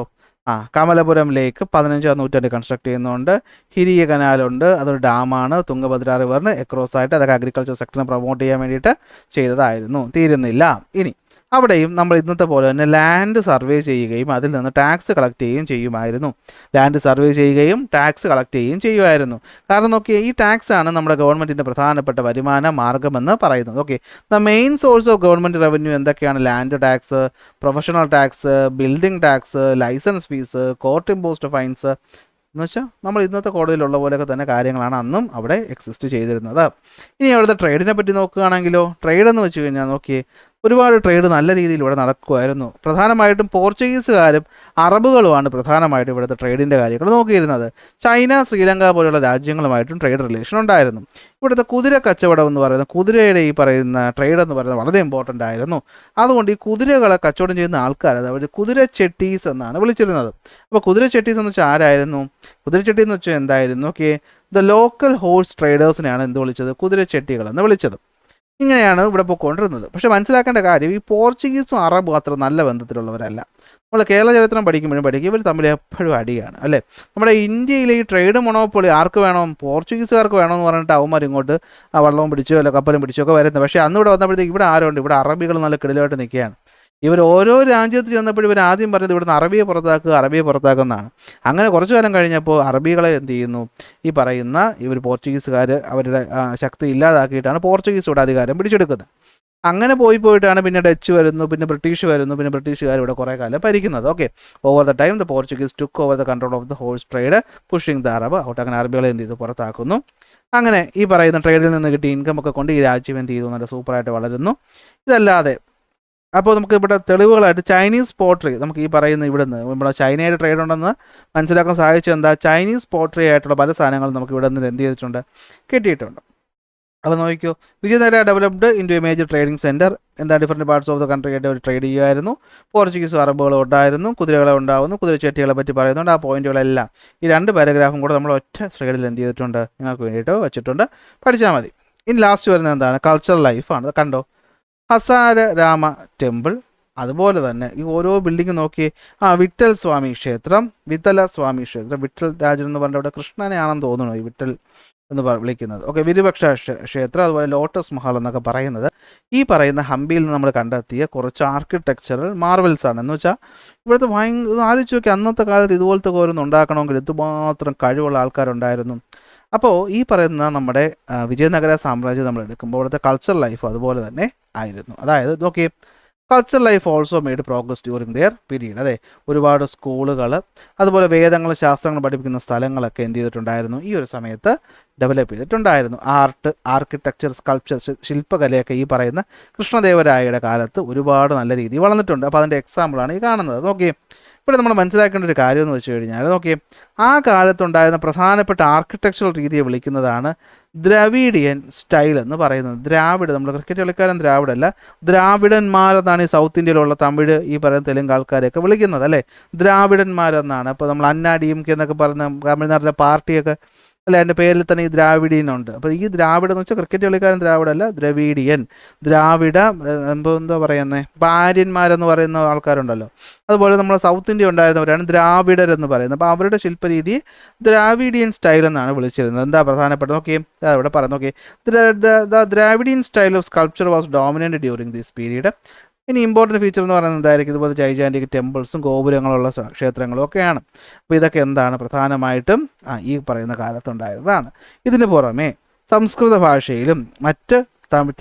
കമലപുരം ലേക്ക് 15ാം നൂറ്റാണ്ട് കൺസ്ട്രക്ട് ചെയ്യുന്നുണ്ട്. ഹിരിയ കനാലുണ്ട്, അതൊരു ഡാമാണ്, തുംഗഭദ്ര റിവറിന് എക്രോസ് ആയിട്ട്, അതൊക്കെ അഗ്രികൾച്ചർ സെക്ടറിനെ പ്രൊമോട്ട് ചെയ്യാൻ വേണ്ടിയിട്ട് ചെയ്തതായിരുന്നു. തീരുന്നില്ല. ഇനി അവിടെയും നമ്മൾ ഇന്നത്തെ പോലെ തന്നെ ലാൻഡ് സർവേ ചെയ്യുകയും അതിൽ നിന്ന് ടാക്സ് കളക്ട് ചെയ്യുകയും ചെയ്യുമായിരുന്നു. ലാൻഡ് സർവേ ചെയ്യുകയും ടാക്സ് കളക്ട് ചെയ്യുകയും ചെയ്യുമായിരുന്നു. കാരണം നോക്കിയേ, ഈ ടാക്സ് ആണ് നമ്മുടെ ഗവൺമെൻറ്റിൻ്റെ പ്രധാനപ്പെട്ട വരുമാന മാർഗ്ഗമെന്ന് പറയുന്നത്. Okay, the main source of government revenue എന്തൊക്കെയാണ്? Land tax, professional tax, building tax, licence fees, court imposed fines എന്ന് വെച്ചാൽ നമ്മൾ ഇന്നത്തെ കോടതിയിലുള്ള പോലെയൊക്കെ തന്നെ കാര്യങ്ങളാണ് അന്നും അവിടെ എക്സിസ്റ്റ് ചെയ്തിരുന്നത്. ഇനി അവിടുത്തെ ട്രേഡിനെ പറ്റി നോക്കുകയാണെങ്കിലോ, ട്രേഡ് എന്ന് വെച്ച് കഴിഞ്ഞാൽ നോക്കിയേ, ഒരുപാട് ട്രേഡ് നല്ല രീതിയിൽ ഇവിടെ നടക്കുമായിരുന്നു. പ്രധാനമായിട്ടും പോർച്ചുഗീസുകാരും അറബുകളുമാണ് പ്രധാനമായിട്ടും ഇവിടുത്തെ ട്രേഡിൻ്റെ കാര്യങ്ങൾ നോക്കിയിരുന്നത്. ചൈന, ശ്രീലങ്ക പോലുള്ള രാജ്യങ്ങളുമായിട്ടും ട്രേഡ് റിലേഷൻ ഉണ്ടായിരുന്നു. ഇവിടുത്തെ കുതിര കച്ചവടം എന്ന് പറയുന്നത്, കുതിരയുടെ ഈ പറയുന്ന ട്രേഡ് എന്ന് പറയുന്നത് വളരെ ഇമ്പോർട്ടൻ്റ് ആയിരുന്നു. അതുകൊണ്ട് ഈ കുതിരകളെ കച്ചവടം ചെയ്യുന്ന ആൾക്കാർ അവർ കുതിര ചെട്ടീസ് എന്നാണ് വിളിച്ചിരുന്നത്. അപ്പോൾ കുതിര ചെട്ടീസ് എന്ന് വെച്ചാൽ ആരായിരുന്നു? കുതിര ചെട്ടി എന്ന് വെച്ചാൽ എന്തായിരുന്നു? ഓക്കെ, ദ ലോക്കൽ ഹോഴ്സ് ട്രേഡേഴ്സിനെയാണ് എന്ത് വിളിച്ചത്? കുതിര ചെട്ടികൾ എന്ന് വിളിച്ചത്. ഇങ്ങനെയാണ് ഇവിടെ പോയിക്കൊണ്ടിരുന്നത്. പക്ഷേ മനസ്സിലാക്കേണ്ട കാര്യം, ഈ പോർച്ചുഗീസും അറബും അത്ര നല്ല ബന്ധത്തിലുള്ളവരല്ല. നമ്മൾ കേരള ചരിത്രം പഠിക്കുമ്പോഴും ഇവർ തമ്മിൽ എപ്പോഴും അടിയാണ് അല്ലേ. നമ്മുടെ ഇന്ത്യയിലെ ഈ ട്രേഡ് മൊണോപ്പൊളി ആർക്ക് വേണം? പോർച്ചുഗീസുകാർക്ക് വേണമെന്ന് പറഞ്ഞിട്ട് അവന്മാർ ഇങ്ങോട്ട് വള്ളവും പിടിച്ചോ അല്ല കപ്പലും പിടിച്ചോ ഒക്കെ വരുന്നത്. പക്ഷേ അന്ന് ഇവിടെ വന്നപ്പോഴത്തേക്ക് ഇവിടെ ആരുണ്ട്? ഇവിടെ അറബികൾ നല്ല കിടിലായിട്ട് നിൽക്കുകയാണ്. ഇവർ ഓരോ രാജ്യത്ത് ചെന്നപ്പോഴും ഇവർ ആദ്യം പറയുന്നത് ഇവിടുന്ന് അറബിയെ പുറത്താക്കുക എന്നാണ്. അങ്ങനെ കുറച്ചു കാലം കഴിഞ്ഞപ്പോൾ അറബികളെ എന്ത് ചെയ്യുന്നു? ഈ പറയുന്ന ഇവർ പോർച്ചുഗീസുകാർ അവരുടെ ശക്തി ഇല്ലാതാക്കിയിട്ടാണ് പോർച്ചുഗീസ് ഇവിടെ അധികാരം പിടിച്ചെടുക്കുന്നത്. അങ്ങനെ പോയിട്ടാണ് പിന്നെ ഡച്ച് വരുന്നു, പിന്നെ ബ്രിട്ടീഷ് വരുന്നു, പിന്നെ ബ്രിട്ടീഷുകാർ ഇവിടെ കുറേ കാലം ഭരിക്കുന്നത്. Okay, over the time the Portuguese took over the control of the horse trade pushing the Arab out. അങ്ങനെ അറബികളെ എന്ത് ചെയ്തു? പുറത്താക്കുന്നു. അങ്ങനെ ഈ പറയുന്ന ട്രേഡിൽ നിന്ന് കിട്ടിയ ഇൻകം ഒക്കെ കൊണ്ട് ഈ രാജ്യം എന്ത് ചെയ്തു? നല്ല സൂപ്പറായിട്ട് വളരുന്നു. ഇതല്ലാതെ അപ്പോൾ നമുക്ക് ഇവിടെ തെളിവുകളായിട്ട് ചൈനീസ് പോട്രി, നമുക്ക് ഈ പറയുന്ന ഇവിടുന്ന് നമ്മുടെ ചൈനയുടെ ട്രേഡ് ഉണ്ടെന്ന് മനസ്സിലാക്കാൻ സാധിച്ചത് എന്താ? ചൈനീസ് പോട്രി ആയിട്ടുള്ള പല സാധനങ്ങളും നമുക്ക് ഇവിടെ നിന്ന് എന്ത് ചെയ്തിട്ടുണ്ട്? കിട്ടിയിട്ടുണ്ട്. അപ്പോൾ നോക്കിക്കോ, Vijayanagara developed into a major trading centre. എന്താ different parts of the country ആയിട്ട് അവർ ട്രേഡ് ചെയ്യുമായിരുന്നു. പോർച്ചുഗീസും അറബുകളും ഉണ്ടായിരുന്നു. കുതിരകളെ ഉണ്ടാകുന്നു, കുതിരച്ചെട്ടികളെ പറ്റി പറയുന്നുണ്ട്. ആ പോയിന്റുകളെല്ലാം ഈ 2 പാരഗ്രാഫും കൂടെ നമ്മൾ ഒറ്റ സ്ലൈഡിൽ എന്ത് ചെയ്തിട്ടുണ്ട്? നിങ്ങൾക്ക് വേണ്ടിയിട്ട് വെച്ചിട്ടുണ്ട്, പഠിച്ചാൽ മതി. ഇനി ലാസ്റ്റ് വരുന്നത് എന്താണ്? കൾച്ചറൽ ലൈഫാണ്. കണ്ടോ, ഹസാര രാമ ടെമ്പിൾ, അതുപോലെ തന്നെ ഈ ഓരോ ബിൽഡിംഗ് നോക്കി. വിട്ടൽ സ്വാമി ക്ഷേത്രം, വിത്തല സ്വാമി ക്ഷേത്രം, വിട്ടൽ രാജൻ എന്ന് പറഞ്ഞാൽ ഇവിടെ കൃഷ്ണനെ ആണെന്ന് തോന്നുന്നു ഈ വിട്ടൽ എന്ന് വിളിക്കുന്നത്. ഓക്കെ, വിരുപക്ഷ ക്ഷേത്രം, അതുപോലെ ലോട്ടസ് മഹൽ എന്നൊക്കെ പറയുന്നത് ഈ പറയുന്ന ഹംപിയിൽ നിന്ന് നമ്മൾ കണ്ടെത്തിയ കുറച്ച് ആർക്കിടെക്ചറൽ മാർവൽസ് ആണ്. എന്ന് വെച്ചാൽ ഇവിടുത്തെ ആലോചിച്ച് നോക്കി, അന്നത്തെ കാലത്ത് ഇതുപോലത്തെ ഓരോന്ന് ഉണ്ടാക്കണമെങ്കിൽ എന്തുമാത്രം കഴിവുള്ള ആൾക്കാരുണ്ടായിരുന്നു. അപ്പോൾ ഈ പറയുന്ന നമ്മുടെ വിജയനഗര സാമ്രാജ്യം നമ്മൾ എടുക്കുമ്പോൾ ഇവിടുത്തെ കൾച്ചറൽ ലൈഫ് അതുപോലെ തന്നെ ആയിരുന്നു. അതായത് നോക്കി, cultural life also made progress during their period. അതെ, ഒരുപാട് സ്കൂളുകൾ, അതുപോലെ വേദങ്ങൾ, ശാസ്ത്രങ്ങൾ പഠിപ്പിക്കുന്ന സ്ഥലങ്ങളൊക്കെ എന്ത് ചെയ്തിട്ടുണ്ടായിരുന്നു? ഈ ഒരു സമയത്ത് ഡെവലപ്പ് ചെയ്തിട്ടുണ്ടായിരുന്നു. ആർട്ട്, ആർക്കിടെക്ചർ, സ്കൾപ്ചർ, ശില്പകലയൊക്കെ ഈ പറയുന്ന കൃഷ്ണദേവരായയുടെ കാലത്ത് ഒരുപാട് നല്ല രീതിയിൽ വളർന്നിട്ടുണ്ട്. അപ്പോൾ അതിൻ്റെ എക്സാമ്പിളാണ് ഈ കാണുന്നത്. നോക്കി, ഇവിടെ നമ്മൾ മനസ്സിലാക്കേണ്ട ഒരു കാര്യം എന്ന് വെച്ച് കഴിഞ്ഞാൽ, നോക്കി, ആ കാലത്തുണ്ടായിരുന്ന പ്രധാനപ്പെട്ട ആർക്കിടെക്ചറൽ രീതിയെ വിളിക്കുന്നതാണ് ദ്രവീഡിയൻ സ്റ്റൈൽ എന്ന് പറയുന്നത്. ദ്രാവിഡ്, നമ്മൾ ക്രിക്കറ്റ് കളിക്കാരൻ ദ്രാവിഡല്ല, ദ്രാവിഡന്മാരെന്നാണ് ഈ സൗത്ത് ഇന്ത്യയിലുള്ള തമിഴ്, ഈ പറയുന്ന തെലുങ്ക് ആൾക്കാരെയൊക്കെ വിളിക്കുന്നത് അല്ലേ, ദ്രാവിഡന്മാരെന്നാണ്. അപ്പോൾ നമ്മൾ അന്നാ DMK എന്നൊക്കെ പറയുന്ന തമിഴ്നാട്ടിലെ പാർട്ടിയൊക്കെ അല്ല, എൻ്റെ പേരിൽ തന്നെ ഈ ദ്രാവിഡിയൻ ഉണ്ട്. അപ്പോൾ ഈ ദ്രാവിഡ എന്ന് വെച്ചാൽ ക്രിക്കറ്റ് കളിക്കാരൻ ദ്രാവിഡല്ല, ദ്രവീഡിയൻ, ദ്രാവിഡ, എന്താ പറയുന്നത്, ഭാര്യന്മാരെന്ന് പറയുന്ന ആൾക്കാരുണ്ടല്ലോ. അതുപോലെ നമ്മൾ സൗത്ത് ഇന്ത്യ ഉണ്ടായിരുന്നവരാണ് ദ്രാവിഡർ എന്ന് പറയുന്നത്. അപ്പോൾ അവരുടെ ശില്പരീതി ദ്രാവിഡിയൻ സ്റ്റൈൽ എന്നാണ് വിളിച്ചിരുന്നത്. എന്താ പ്രധാനപ്പെട്ട നോക്കിയേ, ഇവിടെ പറയുന്നത് നോക്കിയേ, the Dravidian style of sculpture was dominant during this period. ഇനി ഇമ്പോർട്ടൻറ്റ് ഫീച്ചർ എന്ന് പറയുന്നത് എന്തായിരിക്കും? ഇതുപോലെ ജൈജാൻറ്റിക് ടെമ്പിൾസും ഗോപുരങ്ങളുള്ള ക്ഷേത്രങ്ങളും ഒക്കെയാണ്. അപ്പോൾ ഇതൊക്കെ എന്താണ് പ്രധാനമായിട്ടും ഈ പറയുന്ന കാലത്തുണ്ടായിരുന്നതാണ്. ഇതിന് പുറമെ സംസ്കൃത ഭാഷയിലും മറ്റ്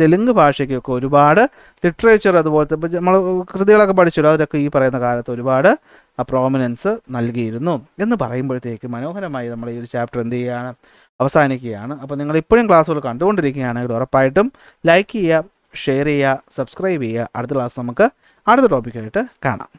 തെലുങ്ക് ഭാഷയ്ക്കൊക്കെ ഒരുപാട് ലിറ്ററേച്ചർ, അതുപോലത്തെ നമ്മൾ കൃതികളൊക്കെ പഠിച്ചല്ലോ, അതിലൊക്കെ ഈ പറയുന്ന കാലത്ത് ഒരുപാട് പ്രോമിനൻസ് നൽകിയിരുന്നു എന്ന് പറയുമ്പോഴത്തേക്ക് മനോഹരമായി നമ്മൾ ഈ ഒരു ചാപ്റ്റർ എന്ത് ചെയ്യുകയാണ്, അവസാനിക്കുകയാണ്. അപ്പോൾ നിങ്ങൾ ഇപ്പോഴും ക്ലാസ്സുകൾ കണ്ടുകൊണ്ടിരിക്കുകയാണെങ്കിൽ ഉറപ്പായിട്ടും ലൈക്ക് ചെയ്യുക, ഷെയർ ചെയ്യുക, സബ്സ്ക്രൈബ് ചെയ്യുക. അടുത്ത ക്ലാസ് നമുക്ക് അടുത്ത ടോപ്പിക്കായിട്ട് കാണാം.